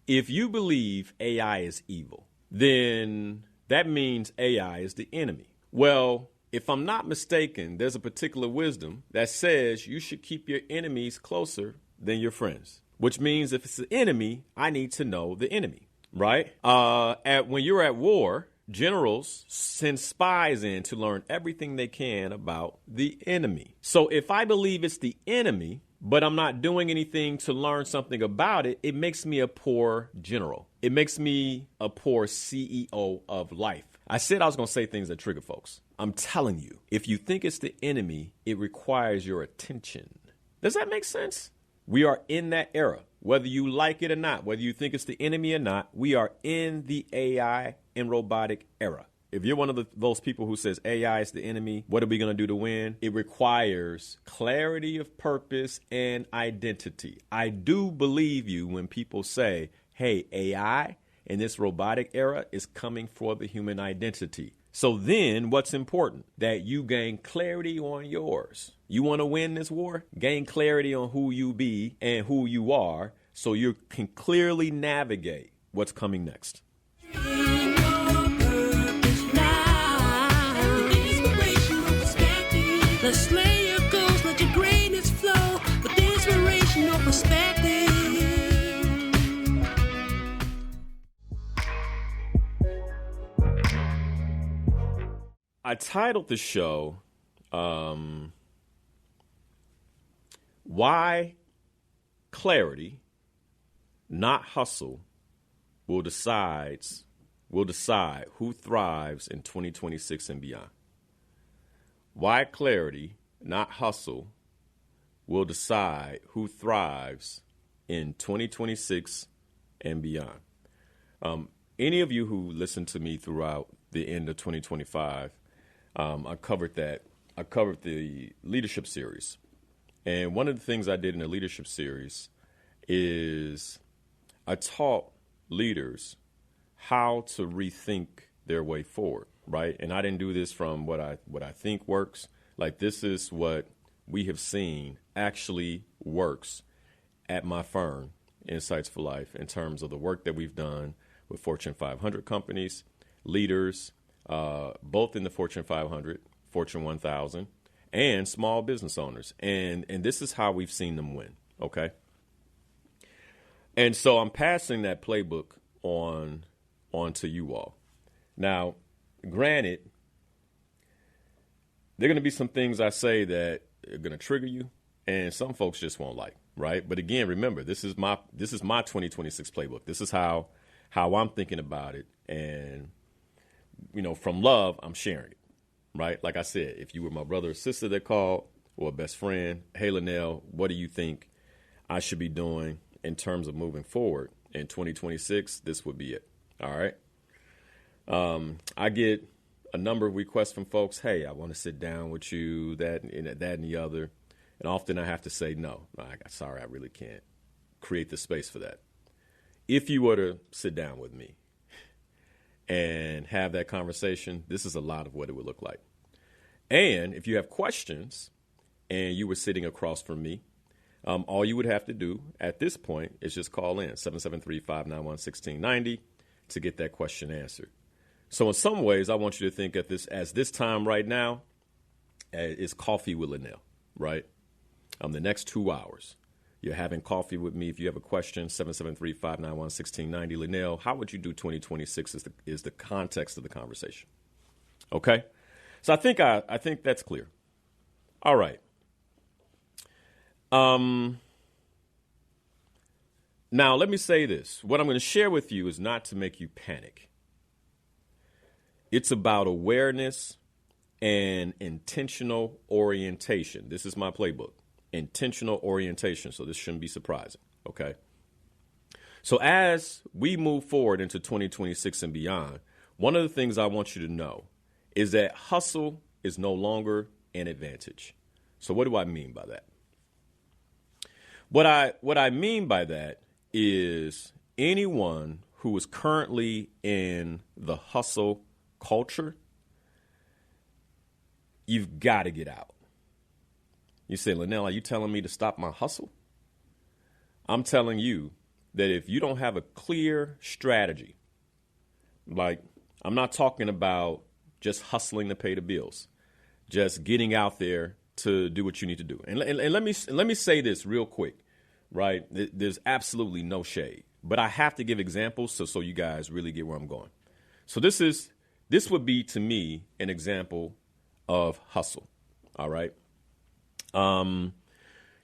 If you believe AI is evil, then that means AI is the enemy. Well, if I'm not mistaken, there's a particular wisdom that says you should keep your enemies closer than your friends, which means if it's the enemy, I need to know the enemy, right? When you're at war, generals send spies in to learn everything they can about the enemy. So if I believe it's the enemy, but I'm not doing anything to learn something about it, it makes me a poor general. It makes me a poor CEO of life. I said I was going to say things that trigger folks. I'm telling you, if you think it's the enemy, it requires your attention. Does that make sense? We are in that era, whether you like it or not, whether you think it's the enemy or not, we are in the AI and robotic era. If you're one of those people who says AI is the enemy, what are we going to do to win? It requires clarity of purpose and identity. I do believe you when people say, hey, AI in this robotic era is coming for the human identity. So then what's important? That you gain clarity on yours. You want to win this war? Gain clarity on who you be and who you are so you can clearly navigate what's coming next. Let's lay your goals, let your greatness flow with inspirational perspective. I titled the show, Why Clarity, Not Hustle, will decide who thrives in 2026 and beyond. Why clarity, not hustle, will decide who thrives in 2026 and beyond. Any of you who listened to me throughout the end of 2025, I covered that. I covered the leadership series. And one of the things I did in the leadership series is I taught leaders how to rethink their way forward, right? And I didn't do this from what I think works. Like, this is what we have seen actually works at my firm, Insights for Life, in terms of the work that we've done with Fortune 500 companies, leaders, both in the Fortune 500, Fortune 1000, and small business owners. And this is how we've seen them win, okay? And so I'm passing that playbook on to you all. Now, granted, there are going to be some things I say that are going to trigger you, and some folks just won't like, right? But again, remember, this is my 2026 playbook. This is how I'm thinking about it, and from love, I'm sharing it, right? Like I said, if you were my brother or sister that called, or a best friend, hey, Lenel, what do you think I should be doing in terms of moving forward in 2026? This would be it. All right. I get a number of requests from folks. Hey, I want to sit down with you, that and the other. And often I have to say, no, sorry, I really can't create the space for that. If you were to sit down with me and have that conversation, this is a lot of what it would look like. And if you have questions and you were sitting across from me, all you would have to do at this point is just call in 773-591-1690 to get that question answered. So in some ways, I want you to think of this as this time right now is coffee with Linal, right? The next 2 hours, you're having coffee with me. If you have a question, 773-591-1690. Linal, how would you do 2026 is the context of the conversation. Okay? So I think that's clear. All right. Now, let me say this. What I'm going to share with you is not to make you panic. It's about awareness and intentional orientation. This is my playbook, intentional orientation. So this shouldn't be surprising, okay? So as we move forward into 2026 and beyond, one of the things I want you to know is that hustle is no longer an advantage. So what do I mean by that? What I mean by that is anyone who is currently in the hustle culture, you've got to get out. You say, Lenel, are you telling me to stop my hustle? I'm telling you that if you don't have a clear strategy, like I'm not talking about just hustling to pay the bills, just getting out there to do what you need to do. And let me say this real quick, right? There's absolutely no shade, but I have to give examples so you guys really get where I'm going. So this would be to me an example of hustle. All right.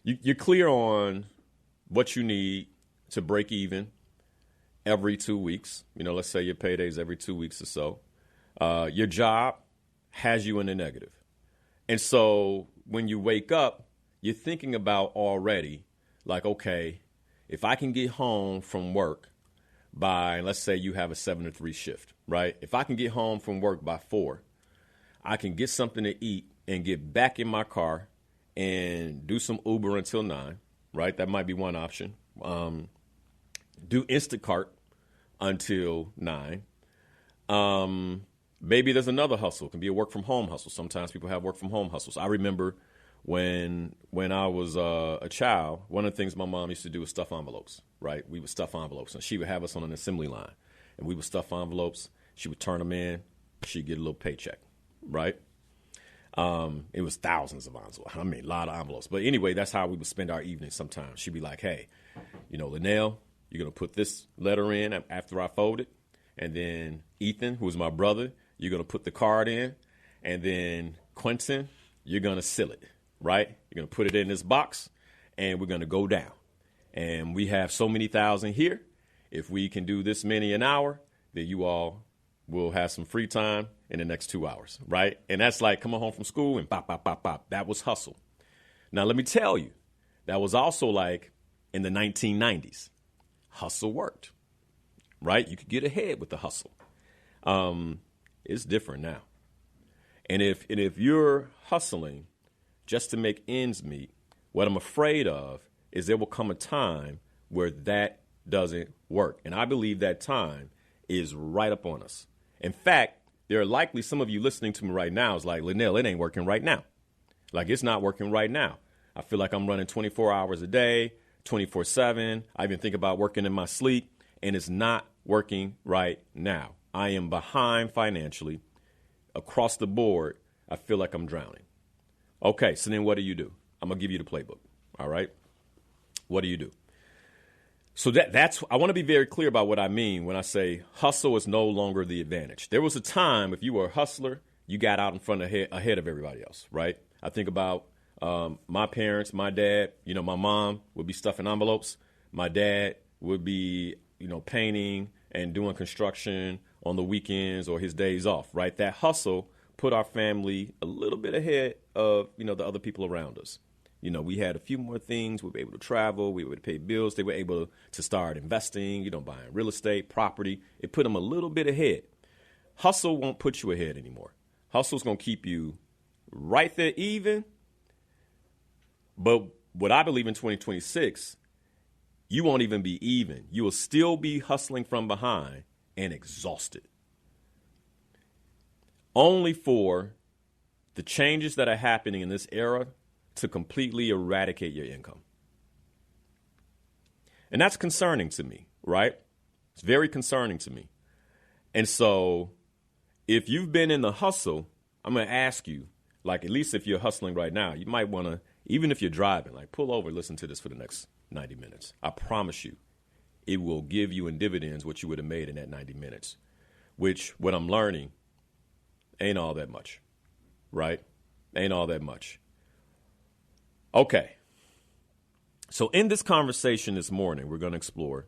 You're clear on what you need to break even every 2 weeks. Let's say your payday's every 2 weeks or so. Your job has you in the negative. And so when you wake up, you're thinking about already like, okay, if I can get home from work by, let's say you have a 7 to 3 shift, right? If I can get home from work by 4, I can get something to eat and get back in my car and do some Uber until 9, right? That might be one option. Do Instacart until 9. Maybe there's another hustle. It can be a work from home hustle. Sometimes people have work from home hustles. I remember when I was a child, one of the things my mom used to do was stuff envelopes, right? We would stuff envelopes, and she would have us on an assembly line, and we would stuff envelopes. She would turn them in. She'd get a little paycheck, right? It was thousands of envelopes. I mean, a lot of envelopes. But anyway, that's how we would spend our evenings sometimes. She'd be like, hey, Lenel, you're going to put this letter in after I fold it. And then Ethan, who's my brother, you're going to put the card in. And then Quentin, you're going to seal it, right? You're going to put it in this box, and we're going to go down. And we have so many thousand here. If we can do this many an hour, then you all will have some free time in the next 2 hours, right? And that's like coming home from school and pop, pop, pop, pop. That was hustle. Now, let me tell you, that was also like in the 1990s. Hustle worked, right? You could get ahead with the hustle. It's different now. And if you're hustling just to make ends meet, what I'm afraid of is there will come a time where that doesn't work. And I believe that time is right up on us. In fact, there are likely some of you listening to me right now is like, Linal, it ain't working right now. Like, it's not working right now. I feel like I'm running 24 hours a day, 24/7. I even think about working in my sleep, and it's not working right now. I am behind financially. Across the board, I feel like I'm drowning. Okay, so then what do you do? I'm going to give you the playbook, all right? What do you do? So that's I want to be very clear about what I mean when I say hustle is no longer the advantage. There was a time if you were a hustler, you got out in front ahead of everybody else, right? I think about my parents, my dad, my mom would be stuffing envelopes. My dad would be, painting and doing construction on the weekends or his days off, right? That hustle put our family a little bit ahead of, the other people around us. We had a few more things. We were able to travel. We were able to pay bills. They were able to start investing, buying real estate, property. It put them a little bit ahead. Hustle won't put you ahead anymore. Hustle's going to keep you right there even. But what I believe in 2026, you won't even be even. You will still be hustling from behind and exhausted. Only for the changes that are happening in this era to completely eradicate your income. And that's concerning to me, right? It's very concerning to me. And so if you've been in the hustle, I'm going to ask you, like, at least if you're hustling right now, you might want to, even if you're driving, like, pull over and listen to this for the next 90 minutes. I promise you, it will give you in dividends what you would have made in that 90 minutes, which what I'm learning ain't all that much, right? Ain't all that much. Okay. So in this conversation this morning, we're going to explore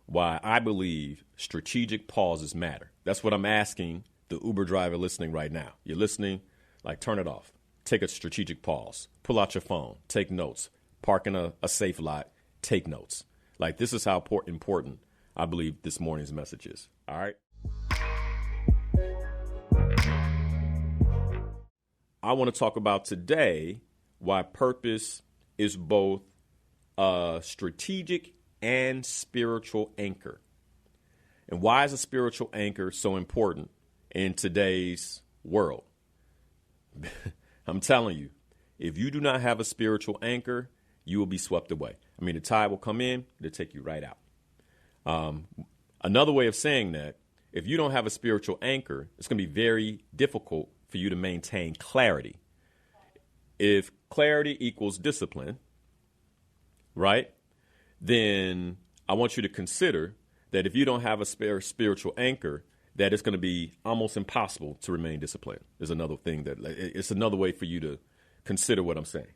why I believe strategic pauses matter. That's what I'm asking the Uber driver listening right now. You're listening, like, turn it off. Take a strategic pause. Pull out your phone. Take notes. Park in a safe lot. Take notes. Like, this is how important I believe this morning's message is. All right? I want to talk about today why purpose is both a strategic and spiritual anchor. And why is a spiritual anchor so important in today's world? I'm telling you, if you do not have a spiritual anchor, you will be swept away. I mean, the tide will come in, it'll take you right out. Another way of saying that, if you don't have a spiritual anchor, it's going to be very difficult for you to maintain clarity. If clarity equals discipline, right, then I want you to consider that if you don't have a spiritual anchor, that it's going to be almost impossible to remain disciplined. Is another thing that it's another way for you to consider what I'm saying.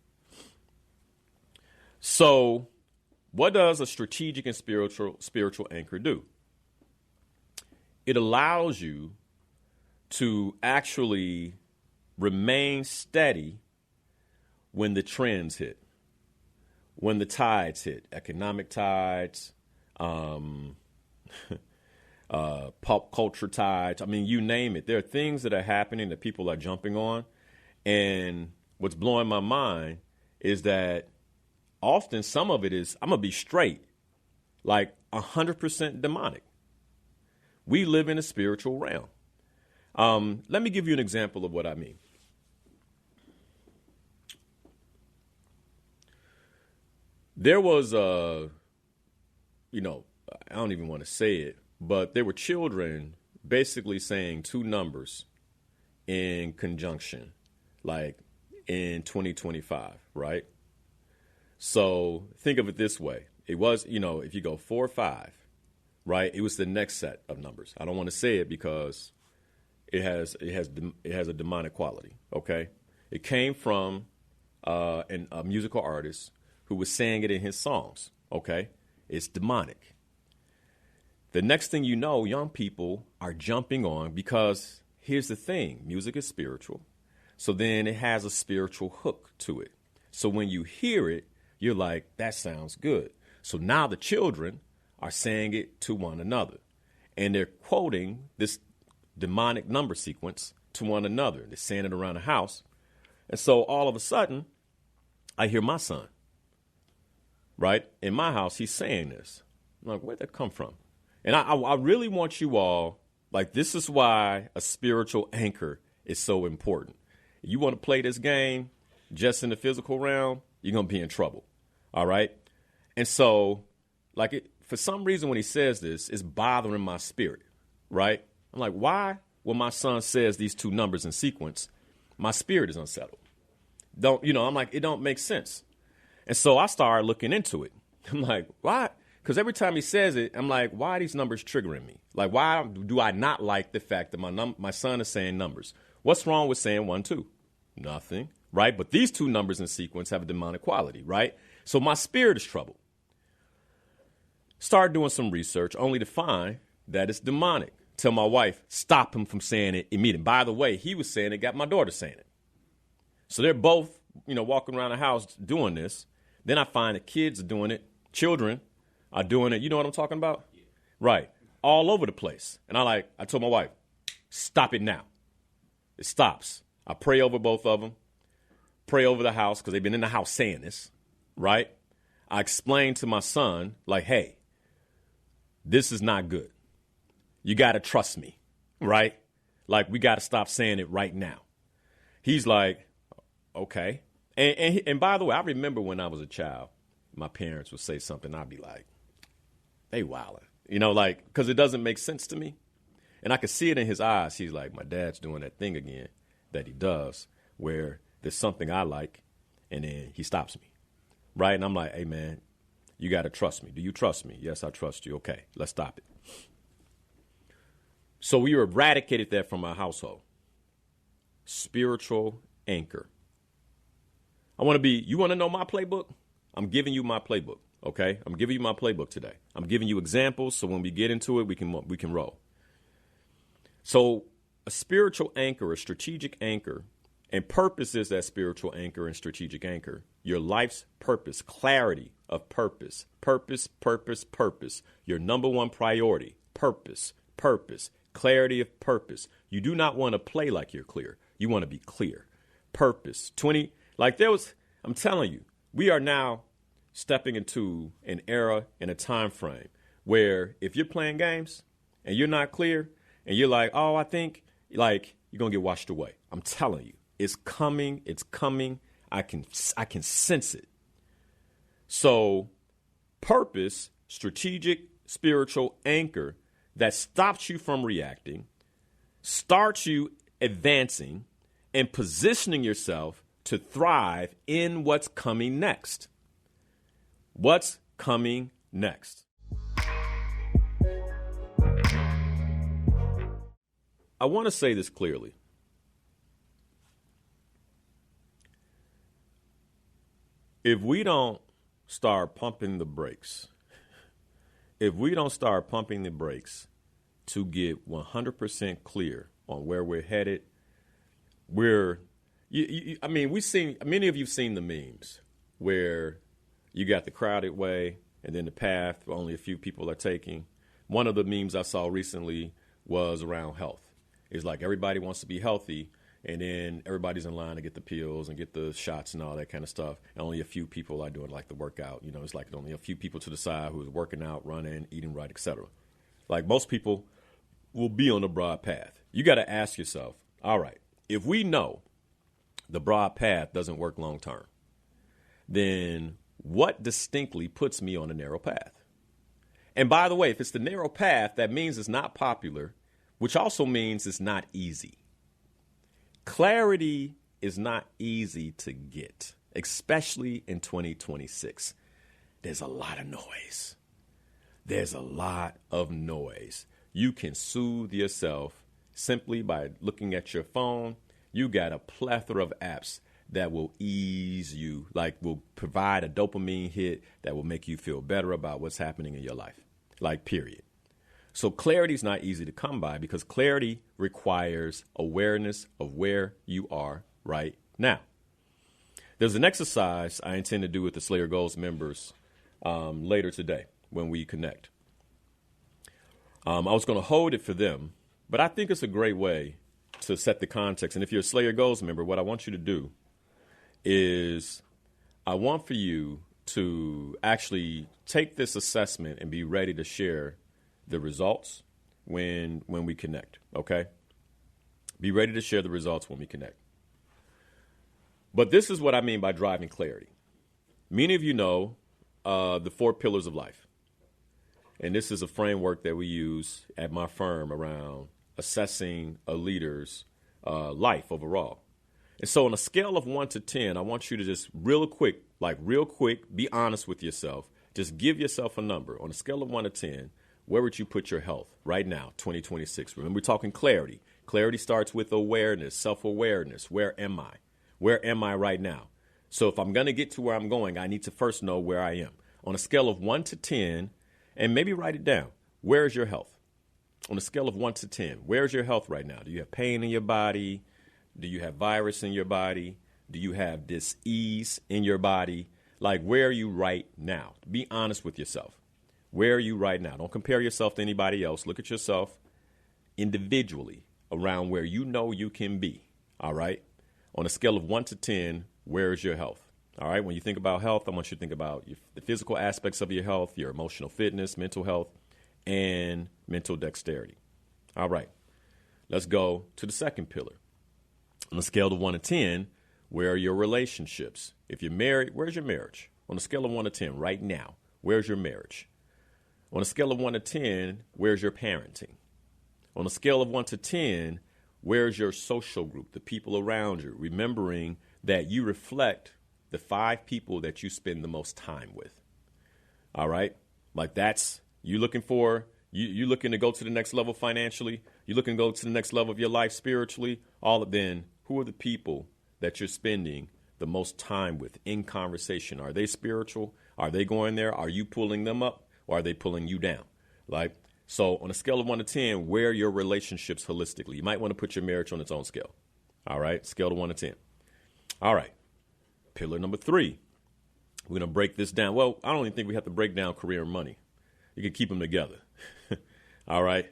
So, what does a strategic and spiritual anchor do? It allows you to actually remain steady when the trends hit, when the tides hit, economic tides, pop culture tides. I mean, you name it. There are things that are happening that people are jumping on. And what's blowing my mind is that often some of it is, I'm going to be straight, like 100% demonic. We live in a spiritual realm. Let me give you an example of what I mean. There was I don't even want to say it, but there were children basically saying two numbers in conjunction, like in 2025, right? So think of it this way. It was, if you go 4 or 5, right, it was the next set of numbers. I don't want to say it because it has a demonic quality, okay? It came from a musical artist who was saying it in his songs, okay? It's demonic. The next thing you know, young people are jumping on because here's the thing. Music is spiritual. So then it has a spiritual hook to it. So when you hear it, you're like, that sounds good. So now the children are saying it to one another. And they're quoting this demonic number sequence to one another. They're saying it around the house. And so all of a sudden, I hear my son, right? In my house, he's saying this. I'm like, where'd that come from? And I really want you all, like, this is why a spiritual anchor is so important. If you want to play this game just in the physical realm, you're going to be in trouble. All right? And so, for some reason when he says this, it's bothering my spirit, right? I'm like, why when my son says these two numbers in sequence, my spirit is unsettled? I'm like, it don't make sense. And so I started looking into it. I'm like, why? Because every time he says it, I'm like, why are these numbers triggering me? Like, why do I not like the fact that my son is saying numbers? What's wrong with saying 1, 2? Nothing, right? But these two numbers in sequence have a demonic quality, right? So my spirit is troubled. Start doing some research only to find that it's demonic. Tell my wife, stop him from saying it immediately. By the way, he was saying it, got my daughter saying it. So they're both, walking around the house doing this. Then I find that kids are doing it. Children are doing it. You know what I'm talking about? Yeah. Right. All over the place. And I told my wife, stop it now. It stops. I pray over both of them. Pray over the house because they've been in the house saying this. Right. I explained to my son, like, hey, this is not good. You got to trust me. Right. Like, we got to stop saying it right now. He's like, okay. And by the way, I remember when I was a child, my parents would say something. I'd be like, they wildin', because it doesn't make sense to me. And I could see it in his eyes. He's like, my dad's doing that thing again that he does where there's something I like and then he stops me. Right. And I'm like, hey, man, you got to trust me. Do you trust me? Yes, I trust you. OK, let's stop it. So we eradicated that from our household. Spiritual anchor. You want to know my playbook? I'm giving you my playbook. OK, I'm giving you my playbook today. I'm giving you examples. So when we get into it, we can roll. So a spiritual anchor, a strategic anchor, and purpose is that spiritual anchor and strategic anchor. Your life's purpose, clarity of purpose, purpose. Your number one priority, purpose, clarity of purpose. You do not want to play like you're clear. You want to be clear. Purpose. I'm telling you, we are now stepping into an era and a time frame where if you're playing games and you're not clear and you're like, oh, I think you're going to get washed away. I'm telling you, it's coming. I can sense it. So purpose, strategic spiritual anchor that stops you from reacting, starts you advancing, and positioning yourself to thrive in what's coming next. What's coming next? I want to say this clearly. If we don't start pumping the brakes, to get 100% clear on where we're headed, many of you've seen the memes where you got the crowded way and then the path only a few people are taking. One of the memes I saw recently was around health. It's like everybody wants to be healthy, and then everybody's in line to get the pills and get the shots and all that kind of stuff. And only a few people are doing like the workout. You know, it's like only a few people to the side who's working out, running, eating right, etc. Like most people will be on the broad path. You got to ask yourself, all right, if we know the broad path doesn't work long term, then what distinctly puts me on a narrow path? And by the way, if it's the narrow path, that means it's not popular, which also means it's not easy. Clarity is not easy to get, especially in 2026. There's a lot of noise. You can soothe yourself simply by looking at your phone. You got a plethora of apps that will ease you, like will provide a dopamine hit that will make you feel better about what's happening in your life, like period. So clarity is not easy to come by because clarity requires awareness of where you are right now. There's an exercise I intend to do with the Slayer Goals members later today when we connect. I was going to hold it for them, but I think it's a great way to set the context. And if you're a Slayer Goals member, what I want you to do is I want for you to actually take this assessment and be ready to share the results when we connect, okay? Be ready to share the results when we connect. But this is what I mean by driving clarity. Many of you know the 4 pillars of life. And this is a framework that we use at my firm around assessing a leader's life overall. And so on a scale of 1 to 10, I want you to just real quick, be honest with yourself. Just give yourself a number. On a scale of 1 to 10, where would you put your health right now, 2026? Remember, we're talking clarity. Clarity starts with awareness, self-awareness. Where am I? Where am I right now? So if I'm going to get to where I'm going, I need to first know where I am. On a scale of 1 to 10, and maybe write it down, where is your health? On a scale of 1 to 10, where's your health right now? Do you have pain in your body? Do you have virus in your body? Do you have dis-ease in your body? Like, where are you right now? Be honest with yourself. Where are you right now? Don't compare yourself to anybody else. Look at yourself individually around where you know you can be, all right? On a scale of 1 to 10, where is your health? All right, when you think about health, I want you to think about the physical aspects of your health, your emotional fitness, mental health, and mental dexterity. All right, let's go to the second pillar. On a scale of 1 to 10, where are your relationships? If you're married, where's your marriage? On a scale of 1 to 10, right now, where's your marriage? On a scale of 1 to 10, where's your parenting? On a scale of 1 to 10, where's your social group, the people around you? Remembering that you reflect the 5 people that you spend the most time with. All right? Like that's, you looking to go to the next level financially? You looking to go to the next level of your life spiritually? Then who are the people that you're spending the most time with in conversation? Are they spiritual? Are they going there? Are you pulling them up? Or are they pulling you down? Like, so on a scale of 1 to 10, where are your relationships holistically? You might want to put your marriage on its own scale. All right, scale of 1 to 10. All right, pillar number 3. We're going to break this down. Well, I don't even think we have to break down career and money. You can keep them together. All right,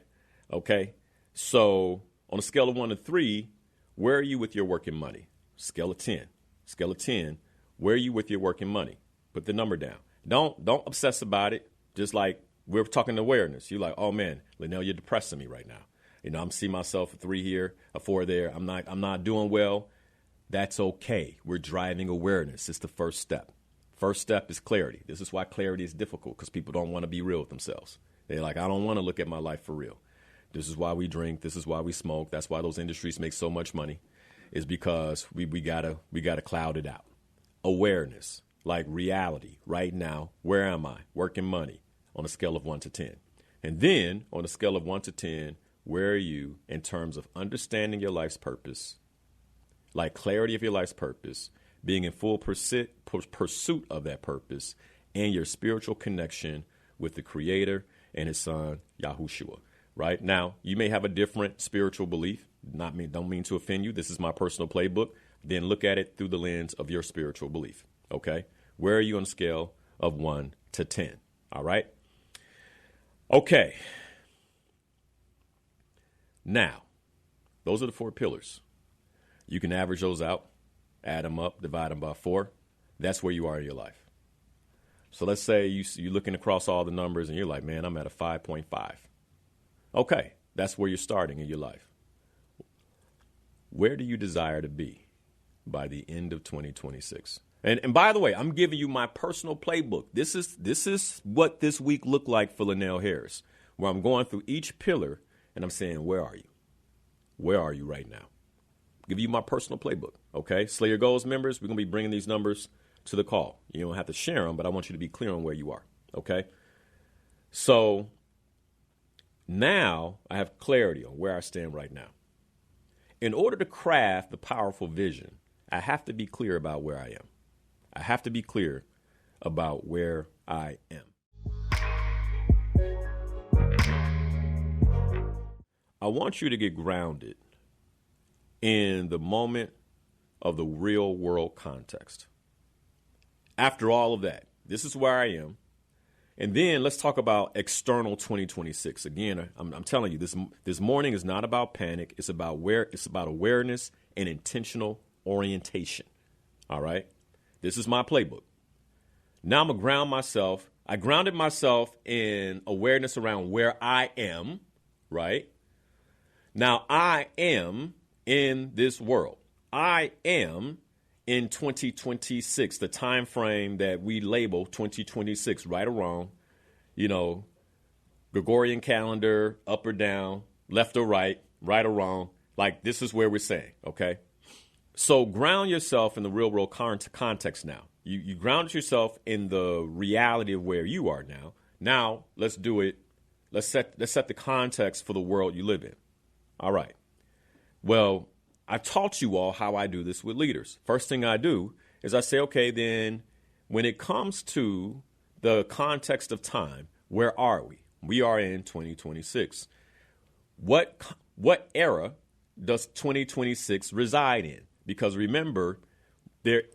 okay. So on a scale of 1 to 3, where are you with your work and money? Scale of 10. Scale of 10, where are you with your work and money? Put the number down. Don't obsess about it. Just like we're talking awareness. You're like, oh man, Lenel, you're depressing me right now. You know, I'm seeing myself a 3 here, a 4 there. I'm not doing well. That's okay. We're driving awareness. It's the first step. First step is clarity. This is why clarity is difficult, because people don't want to be real with themselves. They're like, I don't want to look at my life for real. This is why we drink. This is why we smoke. That's why those industries make so much money, is because we gotta cloud it out. Awareness, like reality, right now. Where am I? Working money on a scale of 1 to 10. And then on a scale of 1 to 10, where are you in terms of understanding your life's purpose, like clarity of your life's purpose, being in full pursuit of that purpose, and your spiritual connection with the Creator and His Son, Yahushua. Right now, you may have a different spiritual belief. Don't mean to offend you. This is my personal playbook. Then look at it through the lens of your spiritual belief. Okay, where are you on a scale of 1 to 10? All right. Okay. Now, those are the 4 pillars. You can average those out, add them up, divide them by 4. That's where you are in your life. So let's say you're looking across all the numbers and you're like, man, I'm at a 5.5. Okay, that's where you're starting in your life. Where do you desire to be by the end of 2026? And by the way, I'm giving you my personal playbook. This is what this week looked like for Lenel Harris, where I'm going through each pillar and I'm saying, where are you? Where are you right now? Give you my personal playbook. Okay, Slay Your Goals members, we're going to be bringing these numbers to the call. You don't have to share them, but I want you to be clear on where you are. Okay, so now I have clarity on where I stand right now. In order to craft the powerful vision, I have to be clear about where I am. I have to be clear about where I am. I want you to get grounded in the moment of the real world context. After all of that, this is where I am. And then let's talk about external 2026. Again, I'm telling you, this morning is not about panic. It's about awareness and intentional orientation. All right. This is my playbook. Now I'm going to ground myself. I grounded myself in awareness around where I am. Right. Now I am in this world. I am in 2026, the time frame that we label 2026, right or wrong, Gregorian calendar, up or down, left or right or wrong. Like, this is where we're saying, okay? So ground yourself in the real world context now. You ground yourself in the reality of where you are now. Now, let's do it. Let's set the context for the world you live in. All right. Well, I taught you all how I do this with leaders. First thing I do is I say, okay, then when it comes to the context of time, where are we? We are in 2026. What era does 2026 reside in? Because remember,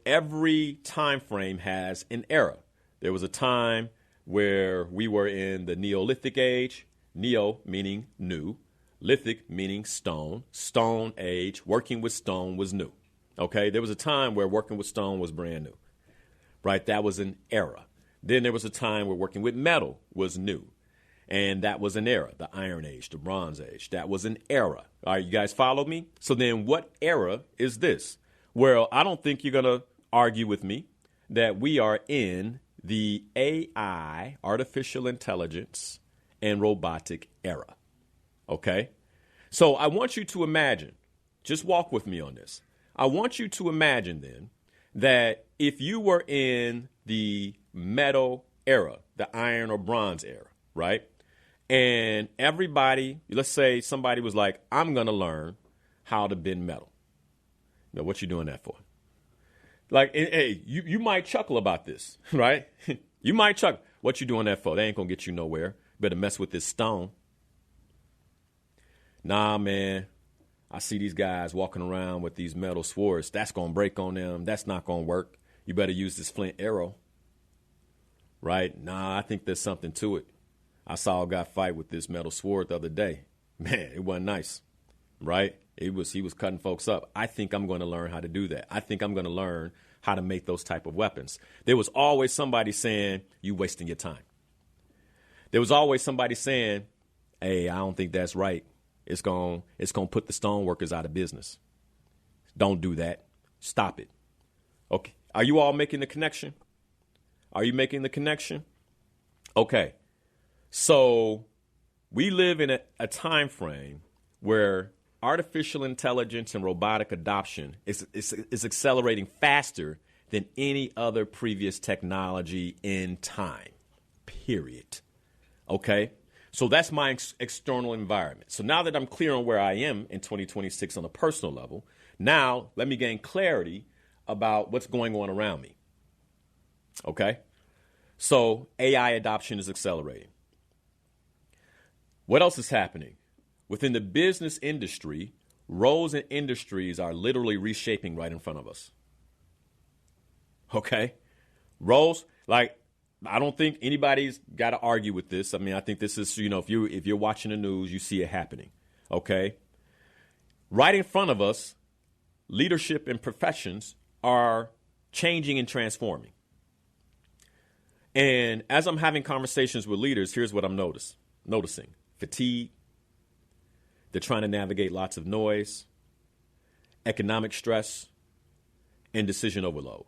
every time frame has an era. There was a time where we were in the Neolithic age, neo meaning new, lithic meaning stone, stone age, working with stone was new. Okay, there was a time where working with stone was brand new, right? That was an era. Then there was a time where working with metal was new, and that was an era, the Iron Age, the Bronze Age. That was an era. All right, you guys follow me? So then what era is this? Well, I don't think you're going to argue with me that we are in the AI, artificial intelligence, and robotic era. Okay, so I want you to imagine, just walk with me on this. I want you to imagine then that if you were in the metal era, the iron or bronze era, right? And everybody, let's say somebody was like, I'm going to learn how to bend metal. Now, what you doing that for? Like, hey, you might chuckle about this, right? You might chuckle. What you doing that for? They ain't going to get you nowhere. Better mess with this stone. Nah, man, I see these guys walking around with these metal swords. That's going to break on them. That's not going to work. You better use this flint arrow. Right? Nah, I think there's something to it. I saw a guy fight with this metal sword the other day. Man, it wasn't nice. Right? He was cutting folks up. I think I'm going to learn how to do that. I think I'm going to learn how to make those type of weapons. There was always somebody saying, you wasting your time. There was always somebody saying, hey, I don't think that's right. It's going to put the stone workers out of business. Don't do that. Stop it. Okay. Are you all making the connection? Are you making the connection? Okay. So we live in a time frame where artificial intelligence and robotic adoption is accelerating faster than any other previous technology in time, period. Okay? So that's my external environment. So now that I'm clear on where I am in 2026 on a personal level, now let me gain clarity about what's going on around me. Okay? So AI adoption is accelerating. What else is happening? Within the business industry, roles and industries are literally reshaping right in front of us. Okay? Roles, like, I don't think anybody's got to argue with this. I mean, I think this is, if you're watching the news, you see it happening. Okay? Right in front of us, leadership and professions are changing and transforming. And as I'm having conversations with leaders, here's what I'm noticing. Fatigue. They're trying to navigate lots of noise, economic stress, and decision overload.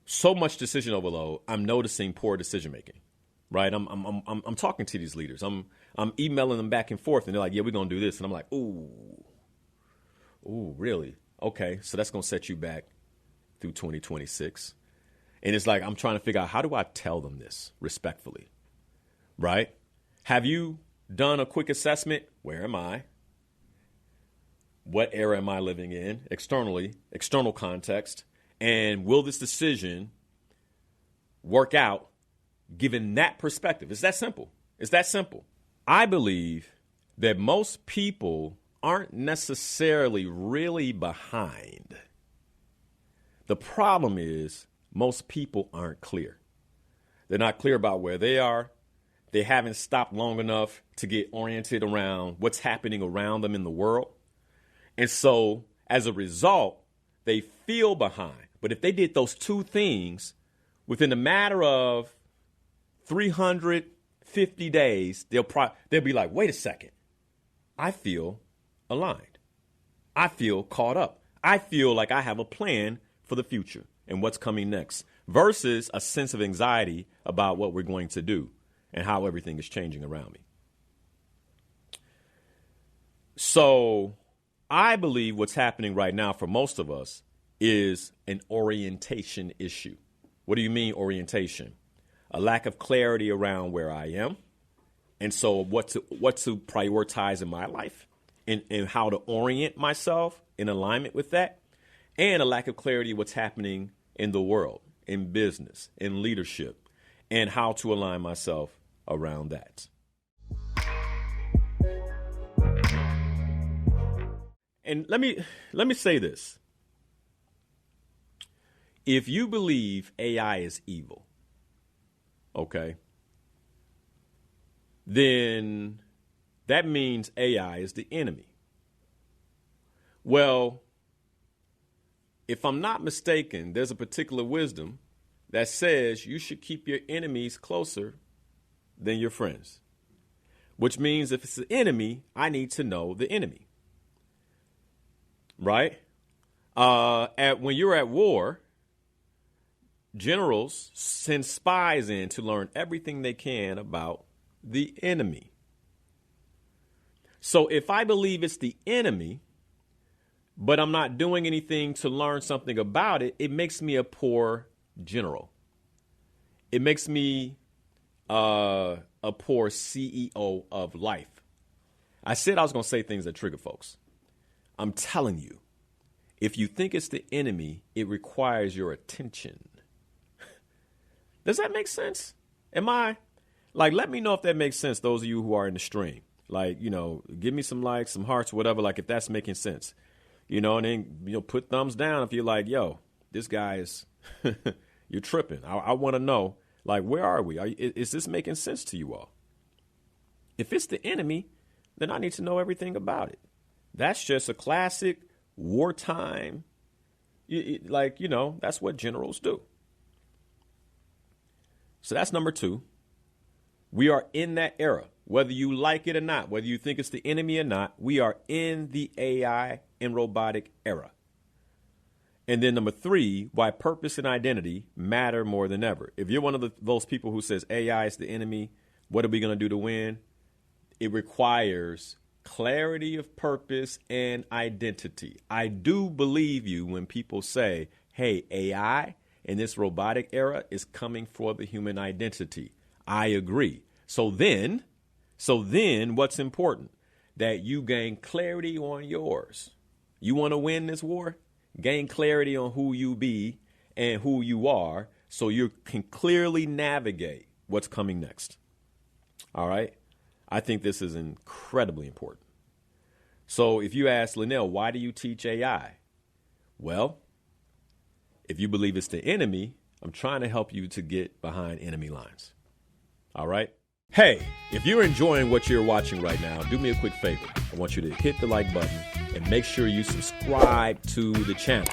So much decision overload, I'm noticing poor decision making. Right? I'm talking to these leaders. I'm emailing them back and forth, and they're like, "Yeah, we're gonna do this," and I'm like, "Ooh, really? Okay, so that's gonna set you back through 2026." And it's like I'm trying to figure out, how do I tell them this respectfully? Right? Have you done a quick assessment? Where am I? What era am I living in externally, external context? And will this decision work out given that perspective? It's that simple. It's that simple. I believe that most people aren't necessarily really behind. The problem is most people aren't clear. They're not clear about where they are. They haven't stopped long enough to get oriented around what's happening around them in the world. And so as a result, they feel behind. But if they did those two things within a matter of 350 days, they'll be like, wait a second. I feel aligned. I feel caught up. I feel like I have a plan for the future and what's coming next, versus a sense of anxiety about what we're going to do and how everything is changing around me. So I believe what's happening right now for most of us is an orientation issue. What do you mean orientation? A lack of clarity around where I am, and so what to prioritize in my life, and how to orient myself in alignment with that, and a lack of clarity of what's happening in the world, in business, in leadership, and how to align myself around that. And let me say this. If you believe AI is evil, okay, then that means AI is the enemy. Well, if I'm not mistaken, there's a particular wisdom that says you should keep your enemies closer than your friends, which means if it's the enemy, I need to know the enemy. Right? When you're at war, generals send spies in to learn everything they can about the enemy. So if I believe it's the enemy, but I'm not doing anything to learn something about it, it makes me a poor general. It makes me a poor CEO of life. I said I was going to say things that trigger folks. I'm telling you, if you think it's the enemy, it requires your attention. Does that make sense? Let me know if that makes sense, those of you who are in the stream. Give me some likes, some hearts, whatever, if that's making sense. And then, put thumbs down if you're like, yo, this guy is, you're tripping. I want to know, where are we? Is this making sense to you all? If it's the enemy, then I need to know everything about it. That's just a classic wartime, that's what generals do. So that's number 2. We are in that era, whether you like it or not, whether you think it's the enemy or not, we are in the AI and robotic era. And then number 3, why purpose and identity matter more than ever. If you're one of those people who says AI is the enemy, What are we going to do to win? It requires clarity of purpose and identity. I do believe you when people say, hey, AI in this robotic era is coming for the human identity. I agree. So then what's important? That you gain clarity on yours. You want to win this war? Gain clarity on who you be and who you are so you can clearly navigate what's coming next. All right? I think this is incredibly important. So if you ask Lenel, why do you teach AI? Well, if you believe it's the enemy, I'm trying to help you to get behind enemy lines. All right? Hey, if you're enjoying what you're watching right now, do me a quick favor. I want you to hit the like button and make sure you subscribe to the channel.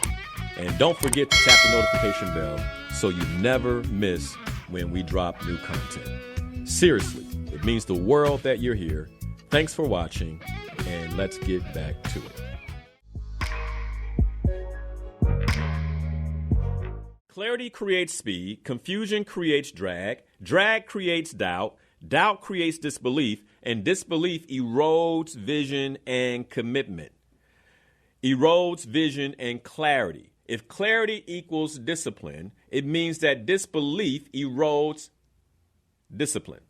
And don't forget to tap the notification bell so you never miss when we drop new content. Seriously, it means the world that you're here. Thanks for watching, and let's get back to it. Clarity creates speed, confusion creates drag, drag creates doubt, doubt creates disbelief, and disbelief erodes vision and commitment. Erodes vision and clarity. If clarity equals discipline, it means that disbelief erodes discipline.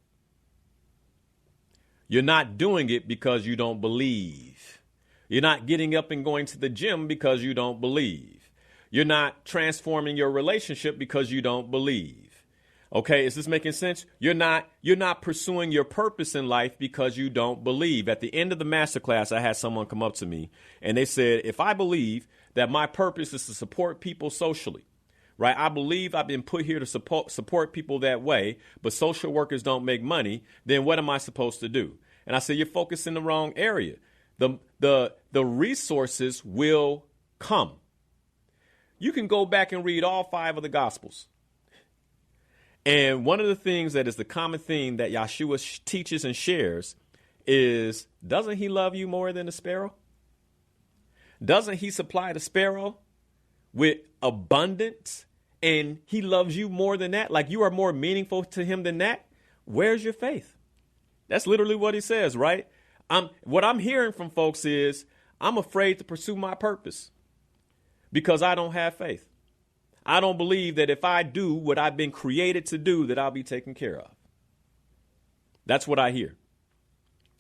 You're not doing it because you don't believe. You're not getting up and going to the gym because you don't believe. You're not transforming your relationship because you don't believe. Okay, is this making sense? You're not pursuing your purpose in life because you don't believe. At the end of the masterclass, I had someone come up to me and they said, if I believe that my purpose is to support people socially, right? I believe I've been put here to support people that way, but social workers don't make money, then what am I supposed to do? And I said, you're focused in the wrong area. The resources will come. You can go back and read all 5 of the Gospels. And one of the things that is the common theme that Yeshua teaches and shares is, doesn't he love you more than the sparrow? Doesn't he supply the sparrow with abundance? And he loves you more than that? Like you are more meaningful to him than that? Where's your faith? That's literally what he says, right? What I'm hearing from folks is, I'm afraid to pursue my purpose because I don't have faith. I don't believe that if I do what I've been created to do, that I'll be taken care of. That's what I hear.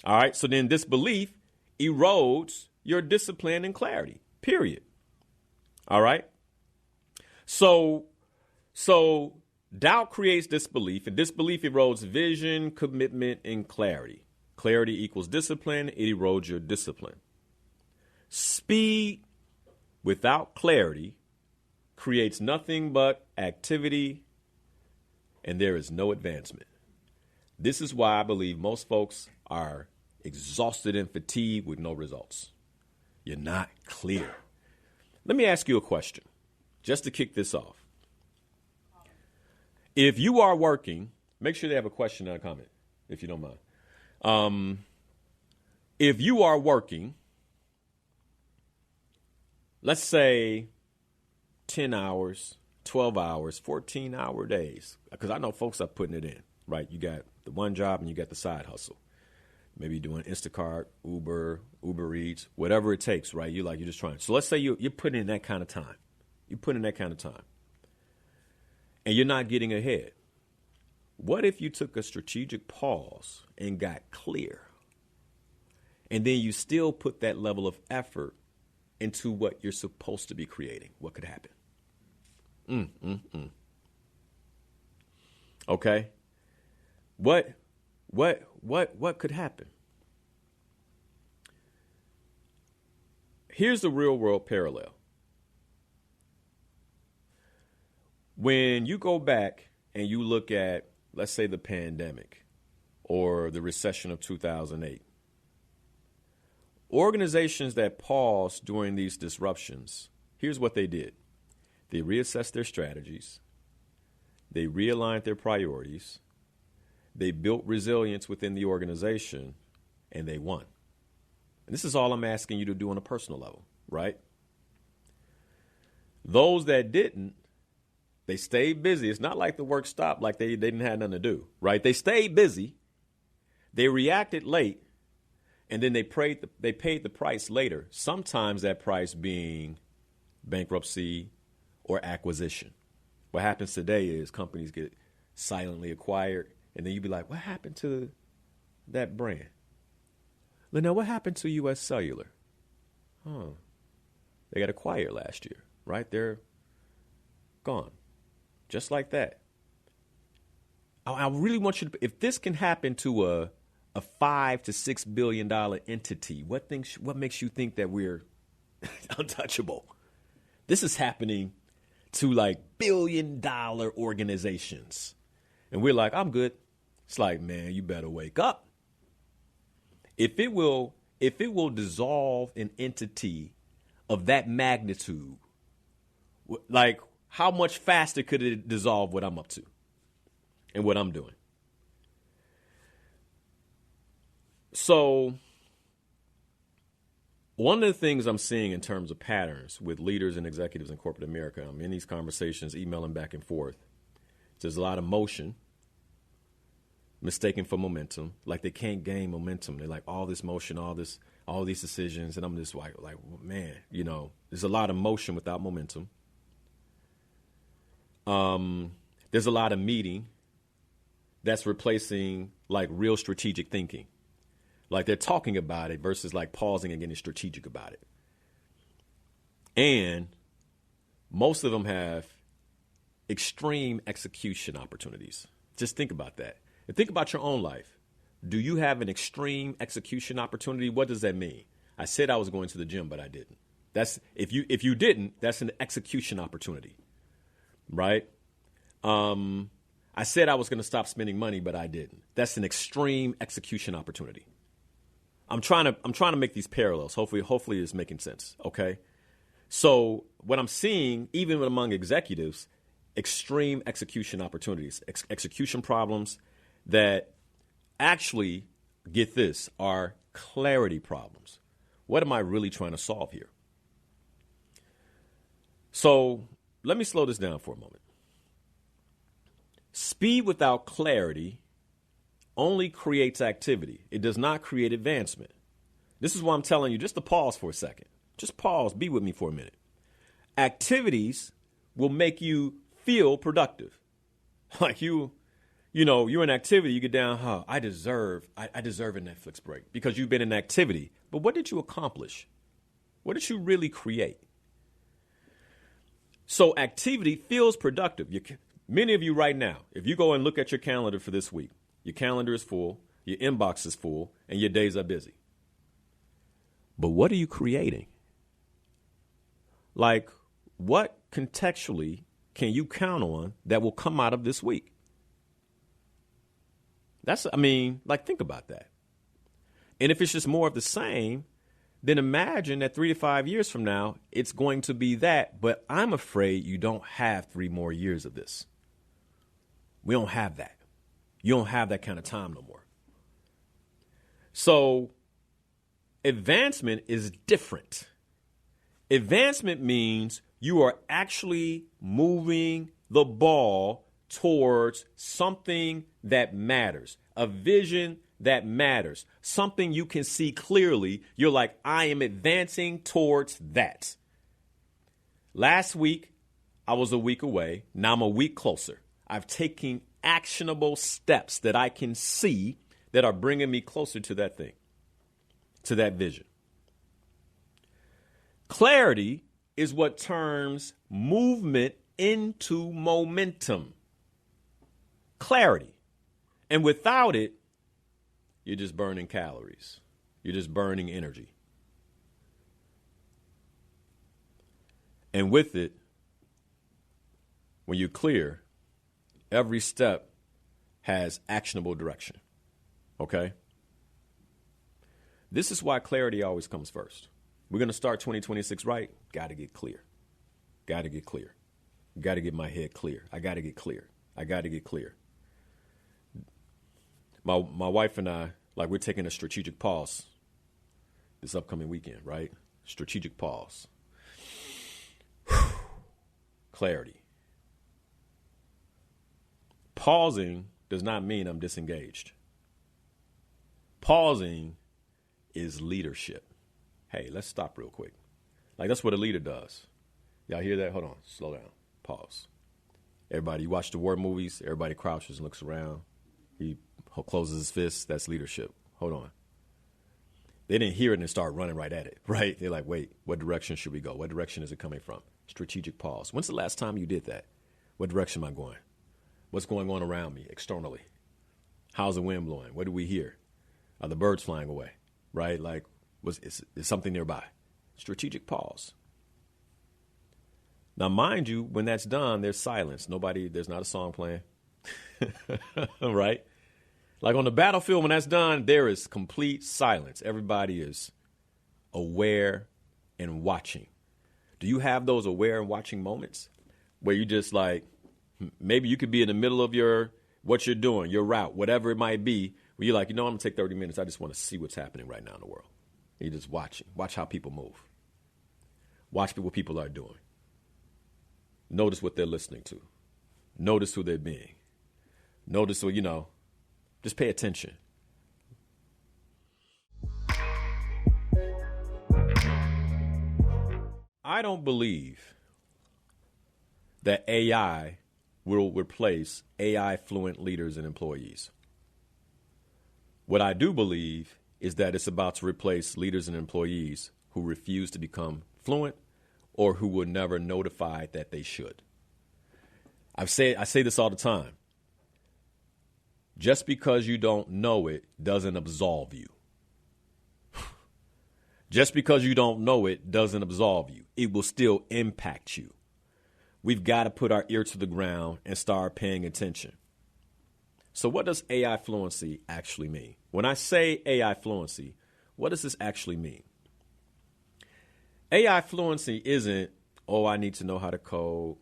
All right. So then disbelief erodes your discipline and clarity, period. All right. So doubt creates disbelief, and disbelief erodes vision, commitment, and clarity. Clarity equals discipline. It erodes your discipline. Speed without clarity creates nothing but activity, and there is no advancement. This is why I believe most folks are exhausted and fatigued with no results. You're not clear. Let me ask you a question, just to kick this off. If you are working, make sure they have a question and a comment, if you don't mind. If you are working, let's say 10 hours, 12 hours, 14-hour days, because I know folks are putting it in, right? You got the one job and you got the side hustle. Maybe doing Instacart, Uber Eats, whatever it takes, right? You're just trying. So let's say you're putting in that kind of time. You're putting in that kind of time. And you're not getting ahead. What if you took a strategic pause and got clear? And then you still put that level of effort into what you're supposed to be creating? What could happen? Okay. What could happen? Here's the real world parallel. When you go back and you look at, let's say, the pandemic or the recession of 2008, organizations that paused during these disruptions, here's what they did. They reassessed their strategies. They realigned their priorities. They built resilience within the organization, and they won. And this is all I'm asking you to do on a personal level, right? Those that didn't, they stayed busy. It's not like the work stopped, like they didn't have nothing to do, right? They stayed busy, They reacted late, and then they paid the price later, sometimes that price being bankruptcy or acquisition. What happens today is companies get silently acquired, and then you be like, what happened to that brand? Lenel, what happened to U.S. Cellular? They got acquired last year, right? They're gone. Just like that. I really want you to, if this can happen to a $5 to $6 billion entity, what makes you think that we're untouchable? This is happening to like $1 billion organizations. And we're like, I'm good. It's like, man, you better wake up. If it will dissolve an entity of that magnitude, like how much faster could it dissolve what I'm up to and what I'm doing? So one of the things I'm seeing in terms of patterns with leaders and executives in corporate America, I'm in these conversations, emailing back and forth. There's a lot of motion, mistaken for momentum. Like they can't gain momentum. They're like all this motion, all these decisions. And I'm just like, man, there's a lot of motion without momentum. There's a lot of meeting that's replacing like real strategic thinking. Like they're talking about it versus like pausing and getting strategic about it. And most of them have extreme execution opportunities. Just think about that. And think about your own life. Do you have an extreme execution opportunity? What does that mean? I said I was going to the gym, but I didn't. That's if you didn't, that's an execution opportunity. Right? I said I was going to stop spending money, but I didn't. That's an extreme execution opportunity. I'm trying to make these parallels. Hopefully it's making sense. Okay. So what I'm seeing, even among executives, extreme execution opportunities, execution problems that actually, get this, are clarity problems. What am I really trying to solve here? So let me slow this down for a moment. Speed without clarity only creates activity. It does not create advancement. This is why I'm telling you just to pause for a second. Just pause. Be with me for a minute. Activities will make you feel productive. Like you're in activity, you get down, I deserve a Netflix break because you've been in activity. But what did you accomplish? What did you really create? So activity feels productive. Many of you right now, if you go and look at your calendar for this week, your calendar is full, your inbox is full, and your days are busy. But what are you creating? Like, what contextually can you count on that will come out of this week? Think about that. And if it's just more of the same, then imagine that 3 to 5 years from now, it's going to be that. But I'm afraid you don't have 3 more years of this. We don't have that. You don't have that kind of time no more. So advancement is different. Advancement means you are actually moving the ball towards something that matters, a vision that matters, something you can see clearly. You're like, I am advancing towards that. Last week, I was a week away. Now I'm a week closer. I've taken actionable steps that I can see that are bringing me closer to that thing, to that vision. Clarity is what turns movement into momentum. Clarity. And without it, you're just burning calories. You're just burning energy. And with it, when you're clear, every step has actionable direction. Okay? This is why clarity always comes first. We're going to start 2026 right. Got to get clear. Got to get clear. Got to get my head clear. I got to get clear. I got to get clear. My wife and I, we're taking a strategic pause this upcoming weekend, right? Strategic pause. Clarity. Pausing does not mean I'm disengaged. Pausing is leadership. Hey, let's stop real quick. Like, that's what a leader does. Y'all hear that? Hold on. Slow down. Pause. Everybody, you watch the war movies, everybody crouches and looks around. He closes his fists. That's leadership. Hold on. They didn't hear it and start running right at it, right? They're like, wait, what direction should we go? What direction is it coming from? Strategic pause. When's the last time you did that? What direction am I going? What's going on around me externally? How's the wind blowing? What do we hear? Are the birds flying away? Right? Like, is something nearby? Strategic pause. Now, mind you, when that's done, there's silence. There's not a song playing. Right? Like on the battlefield, when that's done, there is complete silence. Everybody is aware and watching. Do you have those aware and watching moments where you just like, maybe you could be in the middle of what you're doing, your route, whatever it might be, where you're like, I'm going to take 30 minutes. I just want to see what's happening right now in the world. And you're just watching. Watch how people move. Watch what people are doing. Notice what they're listening to. Notice who they're being. Notice what, just pay attention. I don't believe that AI will replace AI fluent leaders and employees. What I do believe is that it's about to replace leaders and employees who refuse to become fluent or who were never notified that they should. I say this all the time. Just because you don't know it doesn't absolve you. Just because you don't know it doesn't absolve you. It will still impact you. We've got to put our ear to the ground and start paying attention. So what does AI fluency actually mean? When I say AI fluency, what does this actually mean? AI fluency isn't, I need to know how to code.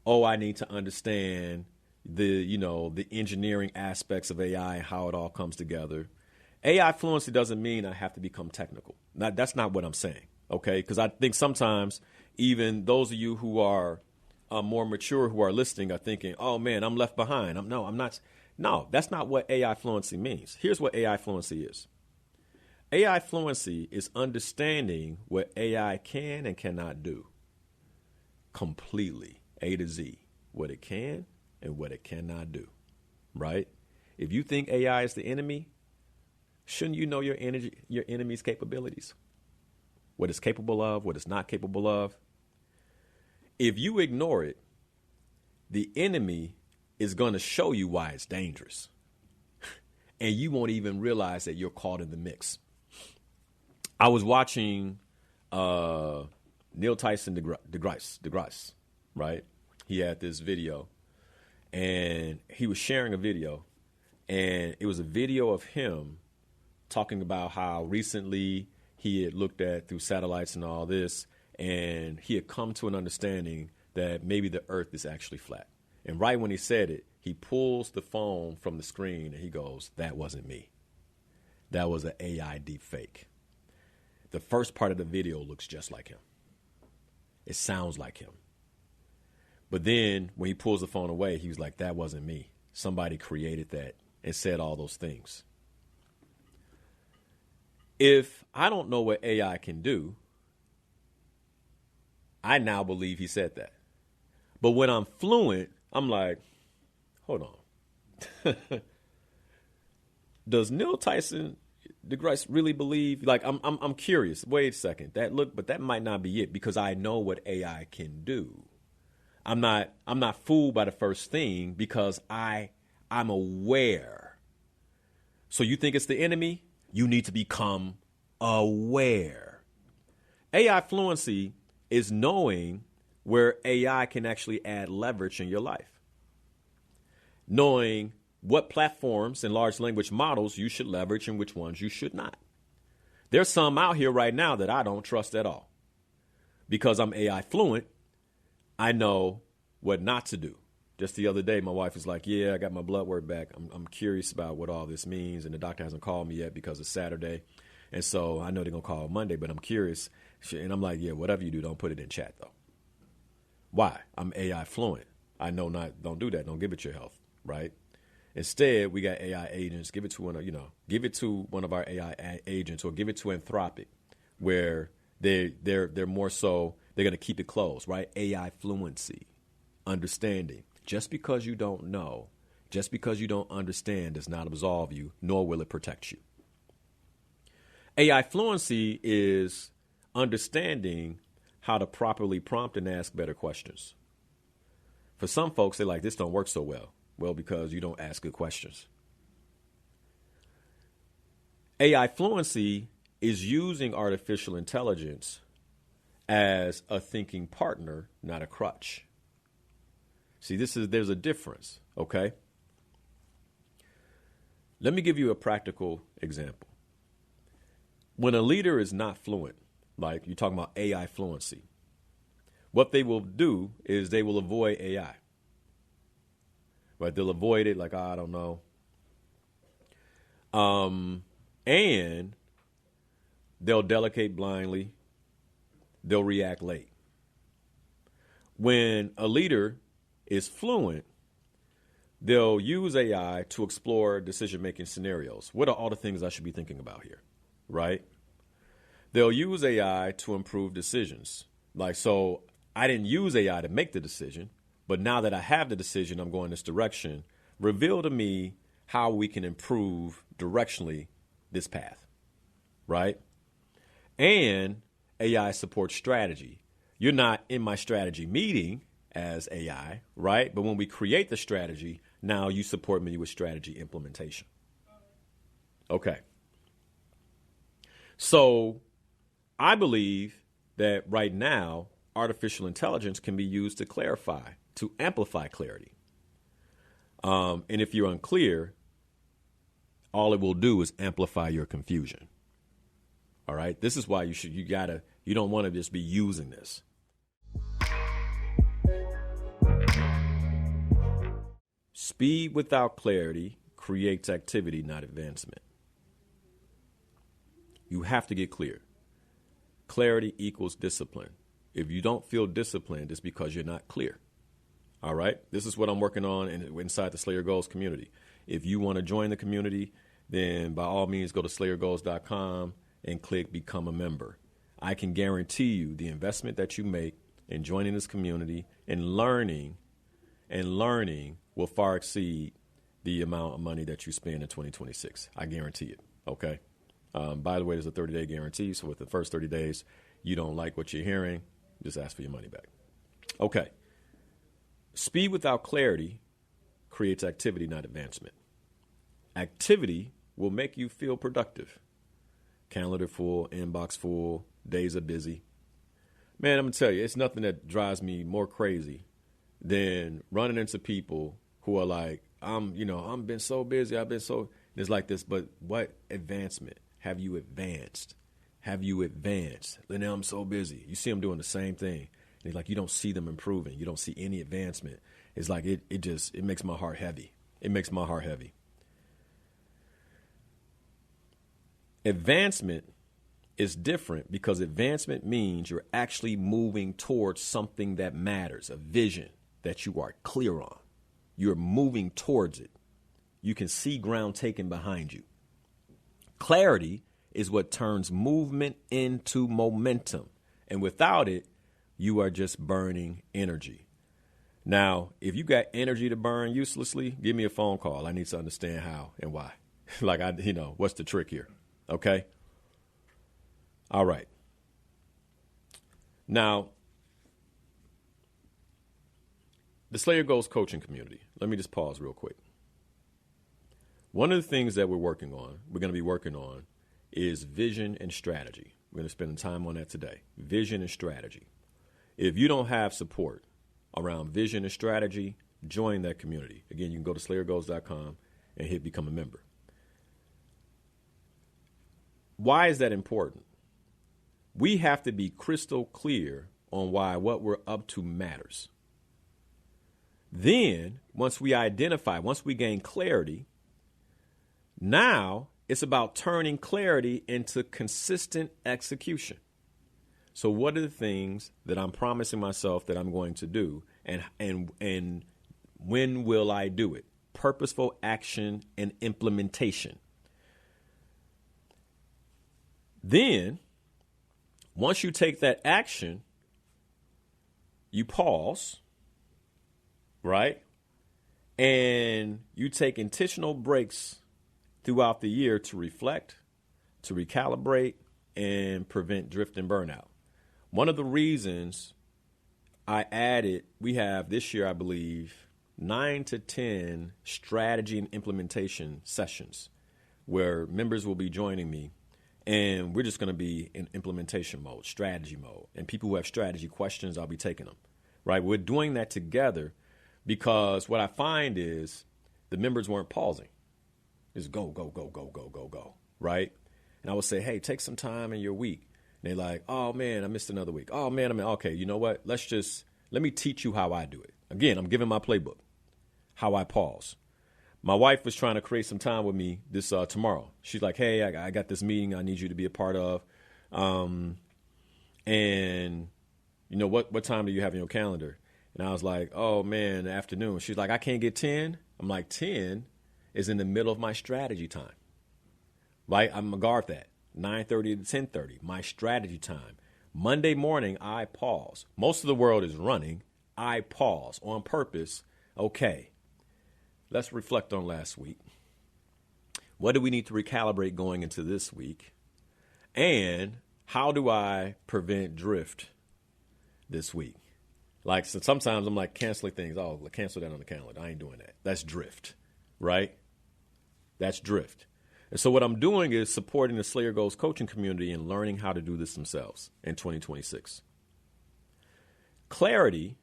I need to understand the engineering aspects of AI and how it all comes together. AI fluency doesn't mean I have to become technical. That's not what I'm saying, okay? Because I think sometimes even those of you who are more mature who are listening are thinking, oh, man, I'm left behind. I'm not. No, that's not what AI fluency means. Here's what AI fluency is. AI fluency is understanding what AI can and cannot do completely, A to Z, what it can and what it cannot do, right? If you think AI is the enemy, shouldn't you know your enemy's capabilities? What it's capable of, what it's not capable of? If you ignore it, the enemy is going to show you why it's dangerous. And you won't even realize that you're caught in the mix. I was watching Neil Tyson deGrasse, right? He had this video, and he was sharing a video, and it was a video of him talking about how recently he had looked at through satellites and all this, and he had come to an understanding that maybe the Earth is actually flat. And right when he said it, he pulls the phone from the screen and he goes, that wasn't me. That was an AI deep fake. The first part of the video looks just like him. It sounds like him. But then when he pulls the phone away, he was like, that wasn't me. Somebody created that and said all those things. If I don't know what AI can do, I now believe he said that. But when I'm fluent, I'm like, hold on. Does Neil Tyson deGrasse really believe? Like, I'm curious. Wait a second. But that might not be it because I know what AI can do. I'm not fooled by the first thing because I'm aware. So you think it's the enemy? You need to become aware. AI fluency is knowing where AI can actually add leverage in your life. Knowing what platforms and large language models you should leverage and which ones you should not. There's some out here right now that I don't trust at all. Because I'm AI fluent, I know what not to do. Just the other day, my wife was like, yeah, I got my blood work back. I'm curious about what all this means. And the doctor hasn't called me yet because it's Saturday. And so I know they're going to call Monday, but I'm curious. And I'm like, yeah, whatever you do, don't put it in chat, though. Why? I'm AI fluent. I know don't do that. Don't give it your health, right? Instead, we got AI agents. Give it to one of our AI agents, or give it to Anthropic, where they're more so they're going to keep it closed, right? AI fluency, understanding. Just because you don't know, just because you don't understand, does not absolve you, nor will it protect you. AI fluency is understanding how to properly prompt and ask better questions. For some folks, they're like, this don't work so well. Well, because you don't ask good questions. AI fluency is using artificial intelligence as a thinking partner, not a crutch. See, there's a difference, okay? Let me give you a practical example. When a leader is not fluent, like you're talking about AI fluency, what they will do is they will avoid AI. Right? They'll avoid it like, I don't know. And they'll delegate blindly. They'll react late. When a leader is fluent, they'll use AI to explore decision-making scenarios. What are all the things I should be thinking about here, right? They'll use AI to improve decisions. Like, so I didn't use AI to make the decision, but now that I have the decision, I'm going this direction. Reveal to me how we can improve directionally this path, right? And AI supports strategy. You're not in my strategy meeting as AI, right? But when we create the strategy, now you support me with strategy implementation. Okay. So I believe that right now, artificial intelligence can be used to clarify, to amplify clarity. And if you're unclear, all it will do is amplify your confusion. All right. This is why you don't want to just be using this. Speed without clarity creates activity, not advancement. You have to get clear. Clarity equals discipline. If you don't feel disciplined, it's because you're not clear. All right. This is what I'm working on inside the Slayer Goals community. If you want to join the community, then by all means, go to SlayerGoals.com and click Become a Member. I can guarantee you the investment that you make in joining this community and learning will far exceed the amount of money that you spend in 2026. I guarantee it. Okay. By the way, there's a 30-day guarantee. So with the first 30 days, you don't like what you're hearing, just ask for your money back. Okay. Speed without clarity creates activity, not advancement. Activity will make you feel productive. Calendar full, inbox full, days are busy. Man, I'm going to tell you, it's nothing that drives me more crazy than running into people who are like, I'm been so busy. It's like this, but what advancement? Have you advanced? Have you advanced? Lenel, I'm so busy. You see them doing the same thing. And it's like, you don't see them improving. You don't see any advancement. It's like, it makes my heart heavy. It makes my heart heavy. Advancement is different because advancement means you're actually moving towards something that matters, a vision that you are clear on. You're moving towards it. You can see ground taken behind you. Clarity is what turns movement into momentum. And without it, you are just burning energy. Now, if you got energy to burn uselessly, give me a phone call. I need to understand how and why. What's the trick here? Okay. All right. Now, the Slayer Goals coaching community. Let me just pause real quick. One of the things that we're going to be working on, is vision and strategy. We're going to spend time on that today. Vision and strategy. If you don't have support around vision and strategy, join that community. Again, you can go to SlayerGoals.com and hit Become a Member. Why is that important? We have to be crystal clear on why what we're up to matters. Then, once we gain clarity, now it's about turning clarity into consistent execution. So what are the things that I'm promising myself that I'm going to do, and when will I do it? purposeful action and implementation. Then, once you take that action, you pause, right? And you take intentional breaks throughout the year to reflect, to recalibrate, and prevent drift and burnout. One of the reasons we have this year, I believe, 9 to 10 strategy and implementation sessions where members will be joining me, and we're just going to be in implementation mode, strategy mode. And people who have strategy questions, I'll be taking them, right? We're doing that together because what I find is the members weren't pausing. It's go, go, go, go, go, go, go, right? And I would say, hey, take some time in your week. And they're like, oh, man, I missed another week. Oh, man, okay, you know what? Let me teach you how I do it. Again, I'm giving my playbook, how I pause. My wife was trying to create some time with me this tomorrow. She's like, hey, I got this meeting I need you to be a part of. And, you know, what time do you have in your calendar? And I was like, oh, man, the afternoon. She's like, I can't get 10. I'm like, 10 is in the middle of my strategy time. Right? I'm going to guard that. 9:30 to 10:30, my strategy time. Monday morning, I pause. Most of the world is running. I pause on purpose. Okay, let's reflect on last week. What do we need to recalibrate going into this week? And how do I prevent drift this week? Like, so sometimes I'm like canceling things. Oh, cancel that on the calendar. I ain't doing that. That's drift, right? That's drift. And so what I'm doing is supporting the Slayer Goals coaching community and learning how to do this themselves in 2026. Clarity.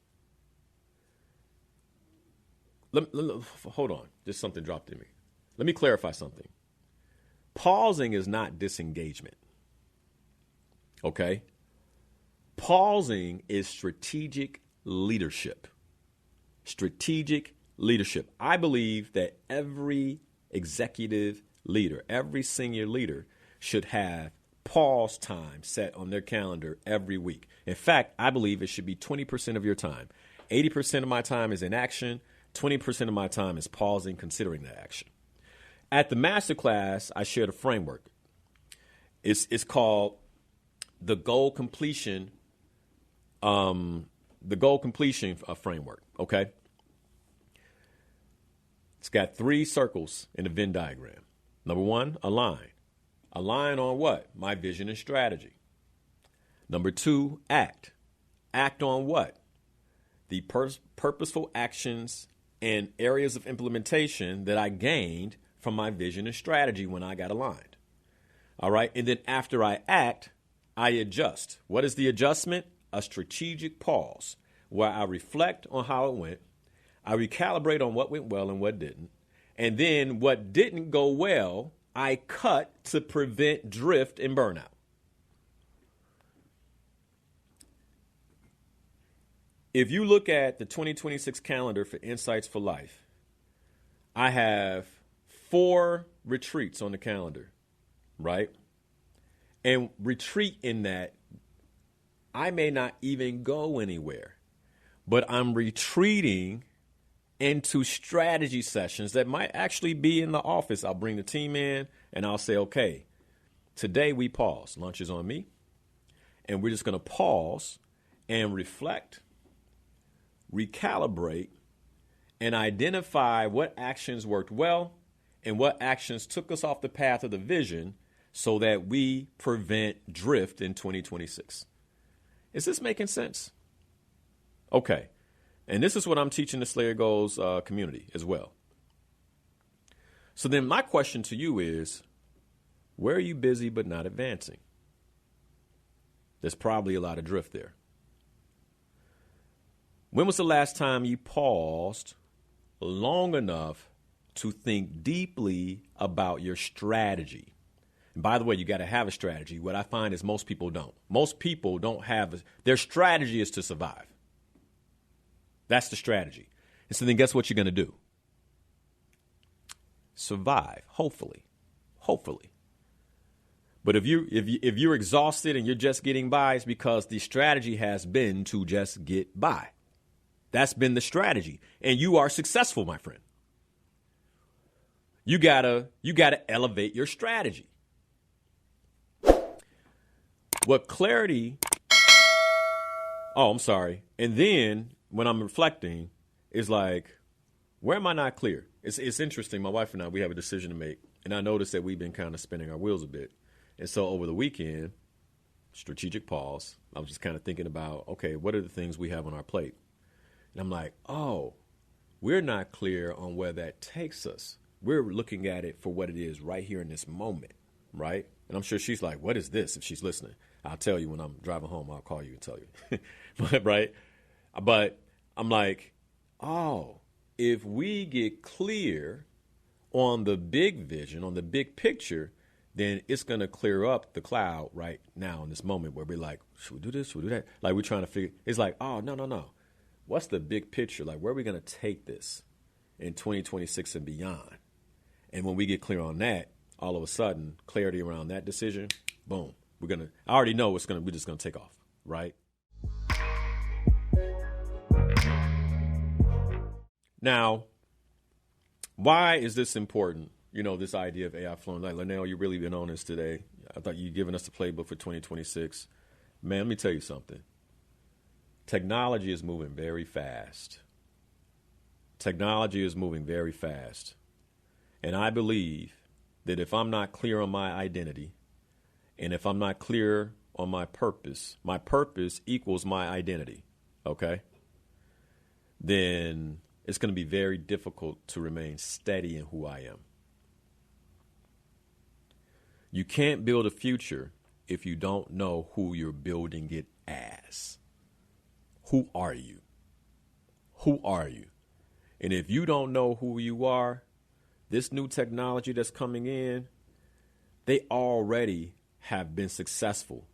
Hold on. Just something dropped in me. Let me clarify something. Pausing is not disengagement. Okay? Pausing is strategic leadership. Strategic leadership. I believe that every executive leader, every senior leader should have pause time set on their calendar every week. In fact, I believe it should be 20% of your time. 80% of my time is in action. 20% of my time is pausing, considering that action. At the masterclass, I shared a framework. It's called the goal completion. The goal completion framework. Okay. It's got 3 circles in the Venn diagram. Number 1, align. Align on what? My vision and strategy. Number 2, act. Act on what? The purposeful actions and areas of implementation that I gained from my vision and strategy when I got aligned. All right. And then after I act, I adjust. What is the adjustment? A strategic pause where I reflect on how it went. I recalibrate on what went well and what didn't. And then what didn't go well, I cut to prevent drift and burnout. If you look at the 2026 calendar for Insights for Life, I have 4 retreats on the calendar, right? And retreat in that, I may not even go anywhere, but I'm retreating into strategy sessions that might actually be in the office. I'll bring the team in and I'll say, okay, today we pause. Lunch is on me. And we're just going to pause and reflect, recalibrate, and identify what actions worked well and what actions took us off the path of the vision so that we prevent drift in 2026. Is this making sense? Okay. And this is what I'm teaching the Slayer Goals community as well. So then my question to you is, where are you busy but not advancing? There's probably a lot of drift there. When was the last time you paused long enough to think deeply about your strategy? And by the way, you got to have a strategy. What I find is most people don't. Most people don't have their strategy is to survive. That's the strategy. And so then guess what you're going to do? Survive, hopefully. Hopefully. But if you're exhausted and you're just getting by, it's because the strategy has been to just get by. That's been the strategy. And you are successful, my friend. You gotta elevate your strategy. What clarity, I'm sorry. And then when I'm reflecting, it's like, where am I not clear? It's interesting. My wife and I, we have a decision to make. And I noticed that we've been kind of spinning our wheels a bit. And so over the weekend, strategic pause, I was just kind of thinking about, okay, what are the things we have on our plate? And I'm like, we're not clear on where that takes us. We're looking at it for what it is right here in this moment, right? And I'm sure she's like, what is this? If she's listening, I'll tell you when I'm driving home. I'll call you and tell you. But I'm like, if we get clear on the big vision, on the big picture, then it's going to clear up the cloud right now in this moment where we're like, should we do this? Should we do that? Like we're trying to figure, it's like, no. What's the big picture? Like, where are we going to take this in 2026 and beyond? And when we get clear on that, all of a sudden, clarity around that decision, boom, I already know we're just going to take off, right? Now, why is this important? This idea of AI flowing. Like, Lenel, you've really been on this today. I thought you'd given us the playbook for 2026. Man, let me tell you something. Technology is moving very fast. And I believe that if I'm not clear on my identity, and if I'm not clear on my purpose equals my identity, okay? Then it's going to be very difficult to remain steady in who I am. You can't build a future if you don't know who you're building it as. Who are you? And if you don't know who you are, this new technology that's coming in, they already have been successful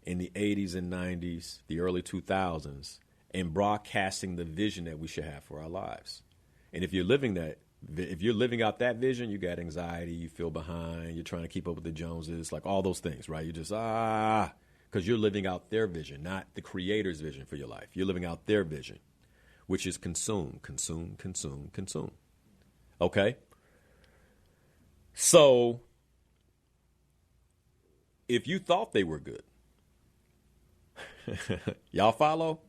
in the 80s and 90s, the early 2000s, in broadcasting the vision that we should have for our lives. And if you're living out that vision, you got anxiety, you feel behind, you're trying to keep up with the Joneses, like all those things, right? You just, because you're living out their vision, not the creator's vision for your life. You're living out their vision, which is consume. Okay? So, if you thought they were good, y'all follow?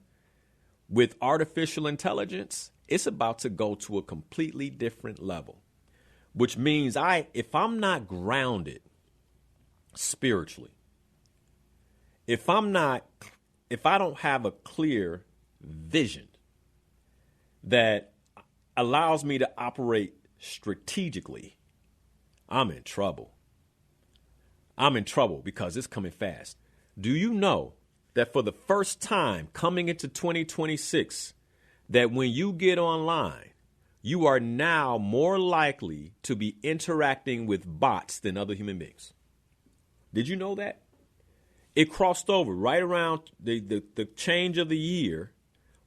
With artificial intelligence, it's about to go to a completely different level, which means if I'm not grounded spiritually, if I don't have a clear vision that allows me to operate strategically, I'm in trouble. Because it's coming fast. Do you know that for the first time coming into 2026, that when you get online, you are now more likely to be interacting with bots than other human beings? Did you know that? It crossed over right around the change of the year.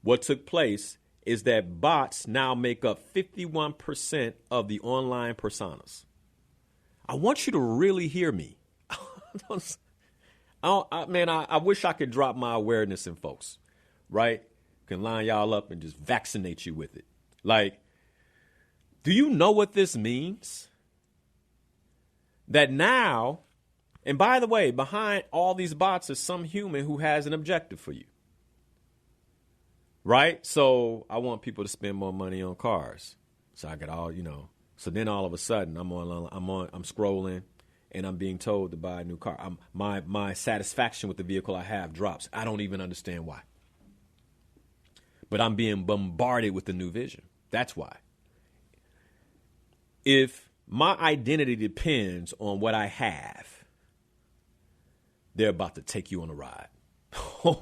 What took place is that bots now make up 51% of the online personas. I want you to really hear me. I wish I could drop my awareness in folks, right? Can line y'all up and just vaccinate you with it. Like, do you know what this means? That now, and by the way, behind all these bots is some human who has an objective for you. Right? So I want people to spend more money on cars. So I got so then all of a sudden I'm scrolling and I'm being told to buy a new car. My satisfaction with the vehicle I have drops. I don't even understand why. But I'm being bombarded with the new vision. That's why. If my identity depends on what I have, they're about to take you on a ride.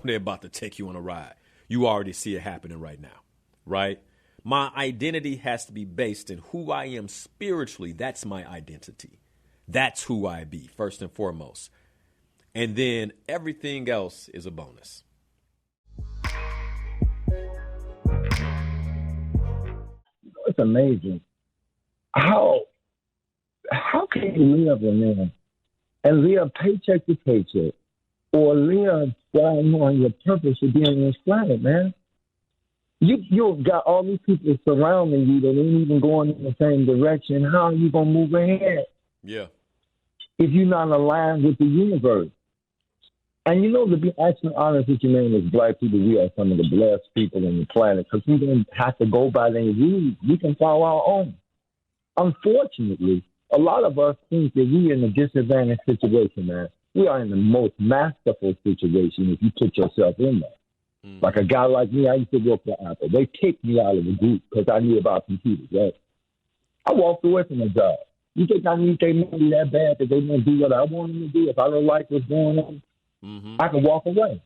They're about to take you on a ride. You already see it happening right now, right? My identity has to be based in who I am spiritually. That's my identity. That's who I be, first and foremost. And then everything else is a bonus. It's amazing. How can you live in there and live paycheck to paycheck or live while knowing your purpose of being on this planet, man? You got all these people surrounding you that ain't even going in the same direction. How are you gonna move ahead? Yeah. If you're not aligned with the universe? And to be actually honest with you, man, as black people, we are some of the blessed people on the planet because we don't have to go by their rules. We can follow our own. Unfortunately, a lot of us think that we're in a disadvantaged situation, man. We are in the most masterful situation if you put yourself in there. Like a guy like me, I used to work for Apple. They kicked me out of the group because I knew about computers, right? I walked away from the job. You think I need their money that bad that they won't do what I want them to do? If I don't like what's going on, I can walk away.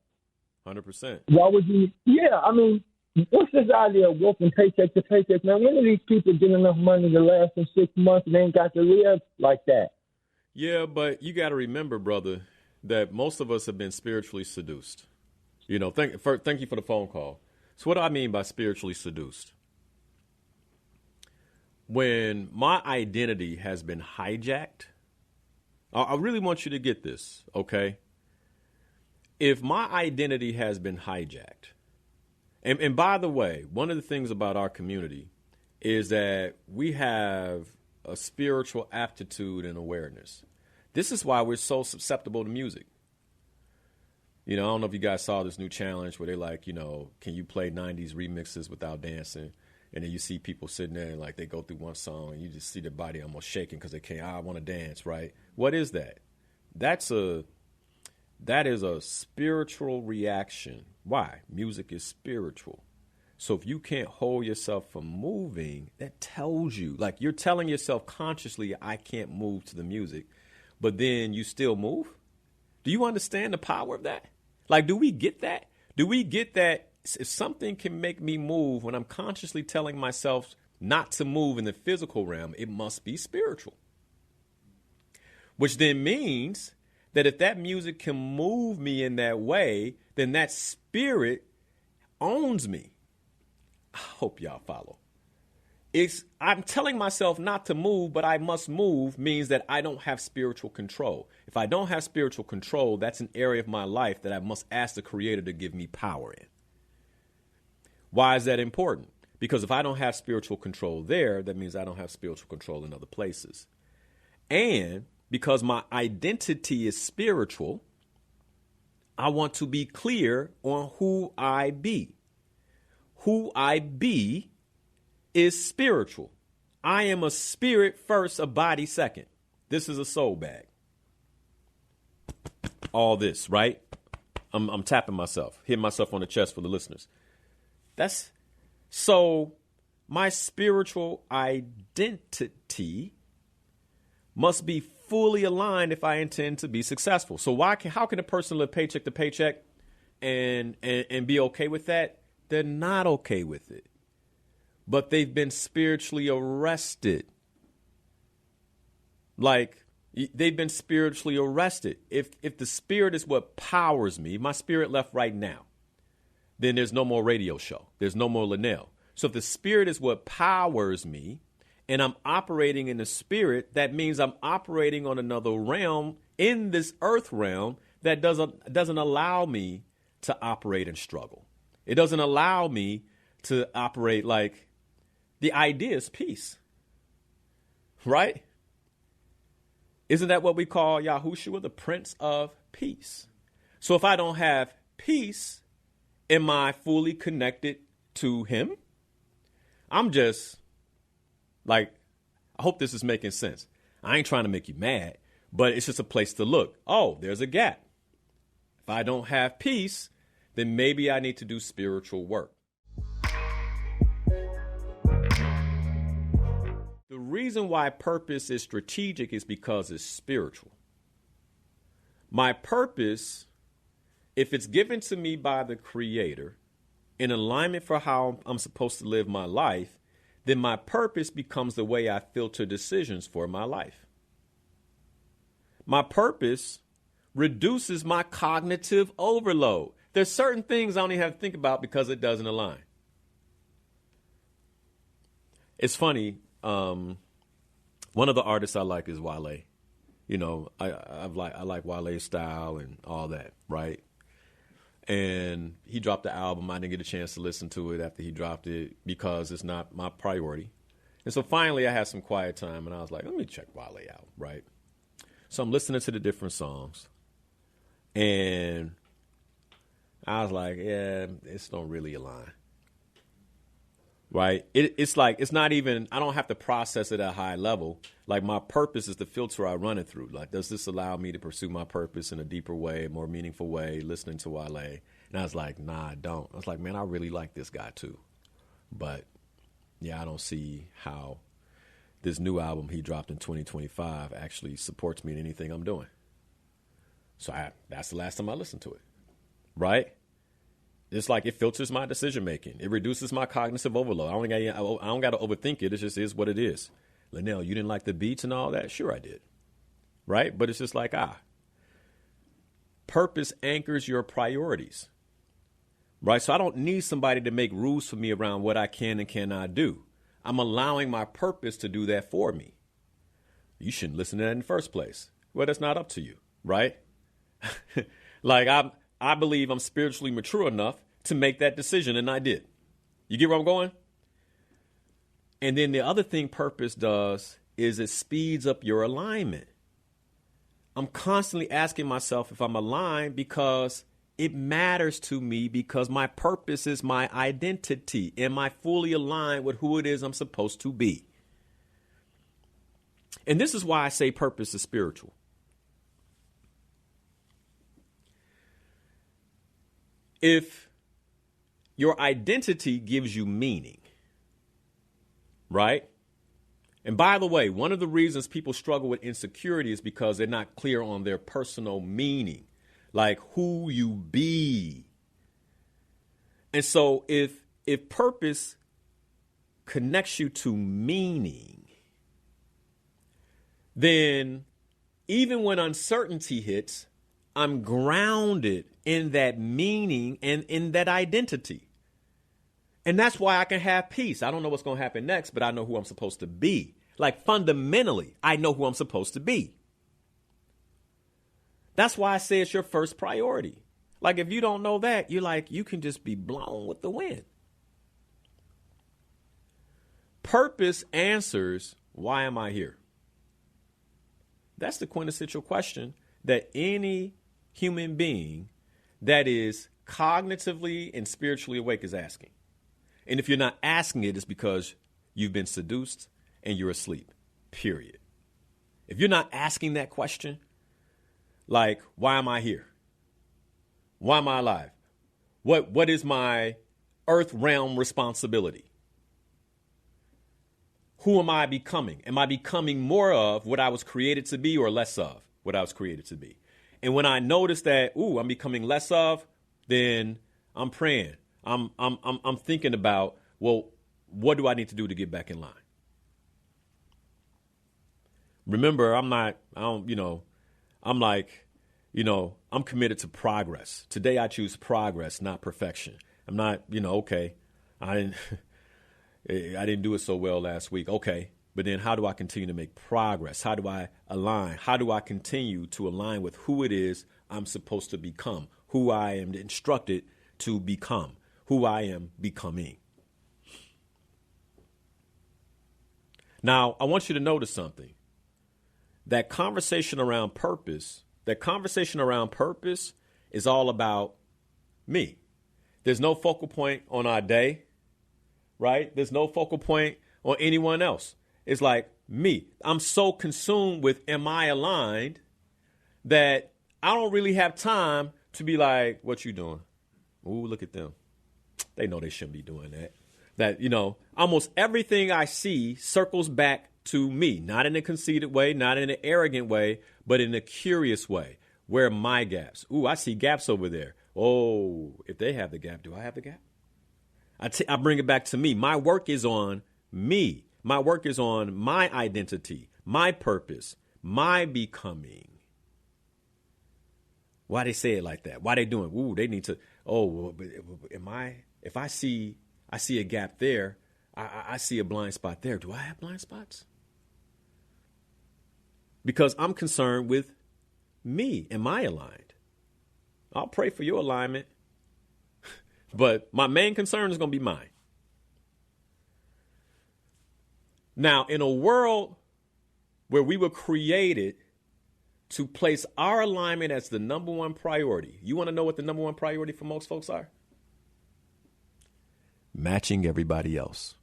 100%. Why would you? Yeah, I mean, what's this idea of working paycheck to paycheck? Now, when are these people getting enough money to last them 6 months and they ain't got to live like that? Yeah, but you got to remember, brother, that most of us have been spiritually seduced. Thank you for the phone call. So what do I mean by spiritually seduced? When my identity has been hijacked, I really want you to get this, okay? If my identity has been hijacked, and by the way, one of the things about our community is that we have a spiritual aptitude and awareness. This is why we're so susceptible to music. I don't know if you guys saw this new challenge where they like, can you play 90s remixes without dancing? And then you see people sitting there and like they go through one song and you just see their body almost shaking because they can't, I want to dance, right? What is that? That is a spiritual reaction. Why? Music is spiritual. So if you can't hold yourself from moving, that tells you, like you're telling yourself consciously, I can't move to the music, but then you still move. Do you understand the power of that? Like, do we get that? Do we get that if something can make me move when I'm consciously telling myself not to move in the physical realm, it must be spiritual. Which then means that if that music can move me in that way, then that spirit owns me. I hope y'all follow. I'm telling myself not to move, but I must move means that I don't have spiritual control. If I don't have spiritual control, that's an area of my life that I must ask the Creator to give me power in. Why is that important? Because if I don't have spiritual control there, that means I don't have spiritual control in other places. And because my identity is spiritual, I want to be clear on who I be. Who I be is spiritual. I am a spirit first, a body second. This is a soul bag. All this, right? I'm tapping myself, hitting myself on the chest for the listeners. So my spiritual identity must be fully aligned if I intend to be successful. So how can a person live paycheck to paycheck and be okay with that? They're not okay with it. But they've been spiritually arrested. Like, they've been spiritually arrested. If the spirit is what powers me, my spirit left right now, then there's no more radio show. There's no more Lenel. So if the spirit is what powers me and I'm operating in the spirit, that means I'm operating on another realm in this earth realm that doesn't allow me to operate and struggle. It doesn't allow me to operate like, the idea is peace, right? Isn't that what we call Yahushua, the Prince of Peace? So if I don't have peace, am I fully connected to him? I'm just like, I hope this is making sense. I ain't trying to make you mad, but it's just a place to look. Oh, there's a gap. If I don't have peace, then maybe I need to do spiritual work. The reason why purpose is strategic is because it's spiritual. My purpose, if it's given to me by the Creator in alignment for how I'm supposed to live my life, then my purpose becomes the way I filter decisions for my life. My purpose reduces my cognitive overload. There's certain things I don't even have to think about because it doesn't align. It's funny. One of the artists I like is Wale. I like Wale's style and all that, right? And he dropped the album. I didn't get a chance to listen to it after he dropped it because it's not my priority. And so finally I had some quiet time and I was like, let me check Wale out, right? So I'm listening to the different songs. And I was like, yeah, this don't really align. Right? It's like, it's not even, I don't have to process it at a high level. Like my purpose is the filter I run it through. Like, does this allow me to pursue my purpose in a deeper way, a more meaningful way, listening to Wale? And I was like, nah, I don't. I was like, man, I really like this guy too. But yeah, I don't see how this new album he dropped in 2025 actually supports me in anything I'm doing. So that's the last time I listened to it. Right? It's like it filters my decision making. It reduces my cognitive overload. I don't got to overthink it. It just is what it is. Lenel, you didn't like the beats and all that? Sure I did. Right? But it's just like, purpose anchors your priorities. Right? So I don't need somebody to make rules for me around what I can and cannot do. I'm allowing my purpose to do that for me. You shouldn't listen to that in the first place. Well, that's not up to you. Right? Like I believe I'm spiritually mature enough to make that decision, and I did. You get where I'm going? And then the other thing purpose does is it speeds up your alignment. I'm constantly asking myself if I'm aligned because it matters to me, because my purpose is my identity. Am I fully aligned with who it is I'm supposed to be? And this is why I say purpose is spiritual. If your identity gives you meaning, right? And by the way, one of the reasons people struggle with insecurity is because they're not clear on their personal meaning, like who you be. And so if purpose connects you to meaning, then even when uncertainty hits, I'm grounded in that meaning and in that identity. And that's why I can have peace. I don't know what's going to happen next, but I know who I'm supposed to be. Like fundamentally, I know who I'm supposed to be. That's why I say it's your first priority. Like if you don't know that, you're like, you can just be blown with the wind. Purpose answers, why am I here? That's the quintessential question that any human being that is cognitively and spiritually awake is asking. And if you're not asking it, it's because you've been seduced and you're asleep, period. If you're not asking that question, like, why am I here? Why am I alive? What is my earth realm responsibility? Who am I becoming? Am I becoming more of what I was created to be or less of what I was created to be? And when I notice that, I'm becoming less of, then I'm praying. I'm thinking about, well, what do I need to do to get back in line? Remember, I'm committed to progress. Today I choose progress, not perfection. I'm not, okay, I didn't do it so well last week. Okay. But then how do I continue to make progress? How do I align? How do I continue to align with who it is I'm supposed to become, who I am instructed to become, who I am becoming? Now, I want you to notice something. That conversation around purpose is all about me. There's no focal point on our day, right? There's no focal point on anyone else. It's like me. I'm so consumed with am I aligned that I don't really have time to be like, what you doing? Ooh, look at them. They know they shouldn't be doing that. That, almost everything I see circles back to me, not in a conceited way, not in an arrogant way, but in a curious way. Where are my gaps? Ooh, I see gaps over there. Oh, if they have the gap, do I have the gap? I bring it back to me. My work is on me. My work is on my identity, my purpose, my becoming. Why they say it like that? Why they doing? Ooh, they need to. Oh, but if I see a gap there, I see a blind spot there. Do I have blind spots? Because I'm concerned with me. Am I aligned? I'll pray for your alignment, But my main concern is going to be mine. Now, in a world where we were created to place our alignment as the number one priority, you want to know what the number one priority for most folks are? Matching everybody else.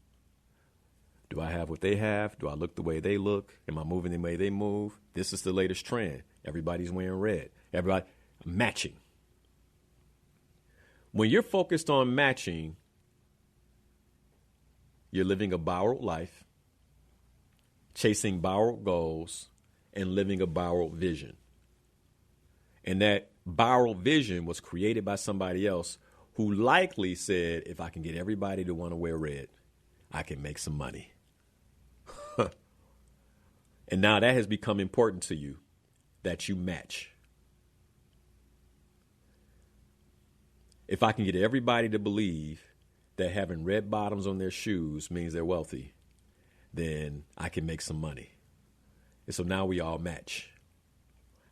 Do I have what they have? Do I look the way they look? Am I moving the way they move? This is the latest trend. Everybody's wearing red. Everybody matching. When you're focused on matching, you're living a borrowed life, chasing borrowed goals, and living a borrowed vision. And that borrowed vision was created by somebody else who likely said, if I can get everybody to want to wear red, I can make some money. And now that has become important to you, that you match. If I can get everybody to believe that having red bottoms on their shoes means they're wealthy, then I can make some money. And so now we all match.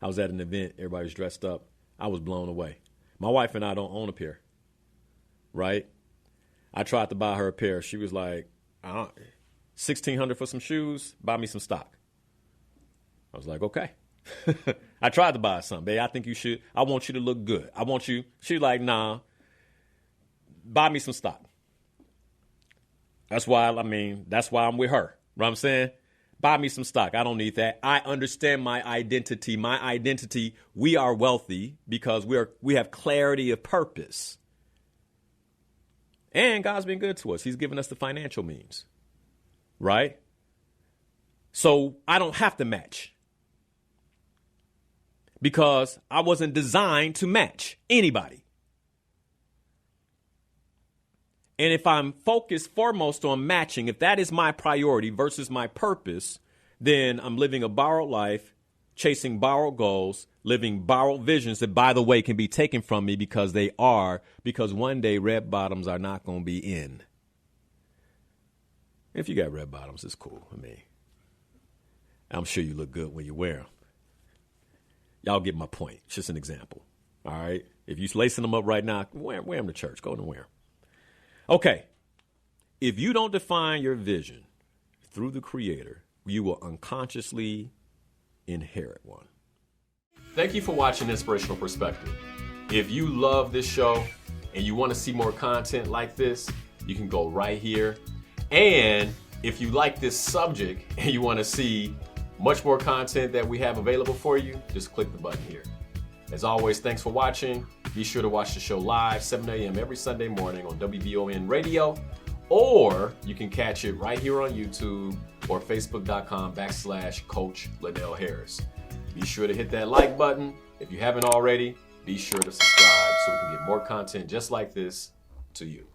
I was at an event, everybody was dressed up. I was blown away. My wife and I don't own a pair, right? I tried to buy her a pair. She was like, $1,600 for some shoes, buy me some stock. I was like, okay. I tried to buy something, babe. I think you should. I want you to look good. I want you. She's like, nah, buy me some stock. That's why I'm with her. You know what I'm saying? Buy me some stock. I don't need that. I understand my identity. My identity, we are wealthy because we have clarity of purpose. And God's been good to us. He's given us the financial means. Right? So I don't have to match. Because I wasn't designed to match anybody. And if I'm focused foremost on matching, if that is my priority versus my purpose, then I'm living a borrowed life, chasing borrowed goals, living borrowed visions that, by the way, can be taken from me because one day red bottoms are not going to be in. If you got red bottoms, it's cool. I'm sure you look good when you wear them. Y'all get my point. It's just an example. All right. If you're lacing them up right now, wear them to church. Go and wear them. Okay. If you don't define your vision through the Creator, you will unconsciously inherit one. Thank you for watching Inspirational Perspective. If you love this show and you want to see more content like this, you can go right here. And if you like this subject and you want to see much more content that we have available for you, just click the button here. As always, thanks for watching. Be sure to watch the show live, 7 a.m. every Sunday morning on WBON Radio, or you can catch it right here on YouTube or Facebook.com/Coach Lenel Harris. Be sure to hit that like button. If you haven't already, be sure to subscribe so we can get more content just like this to you.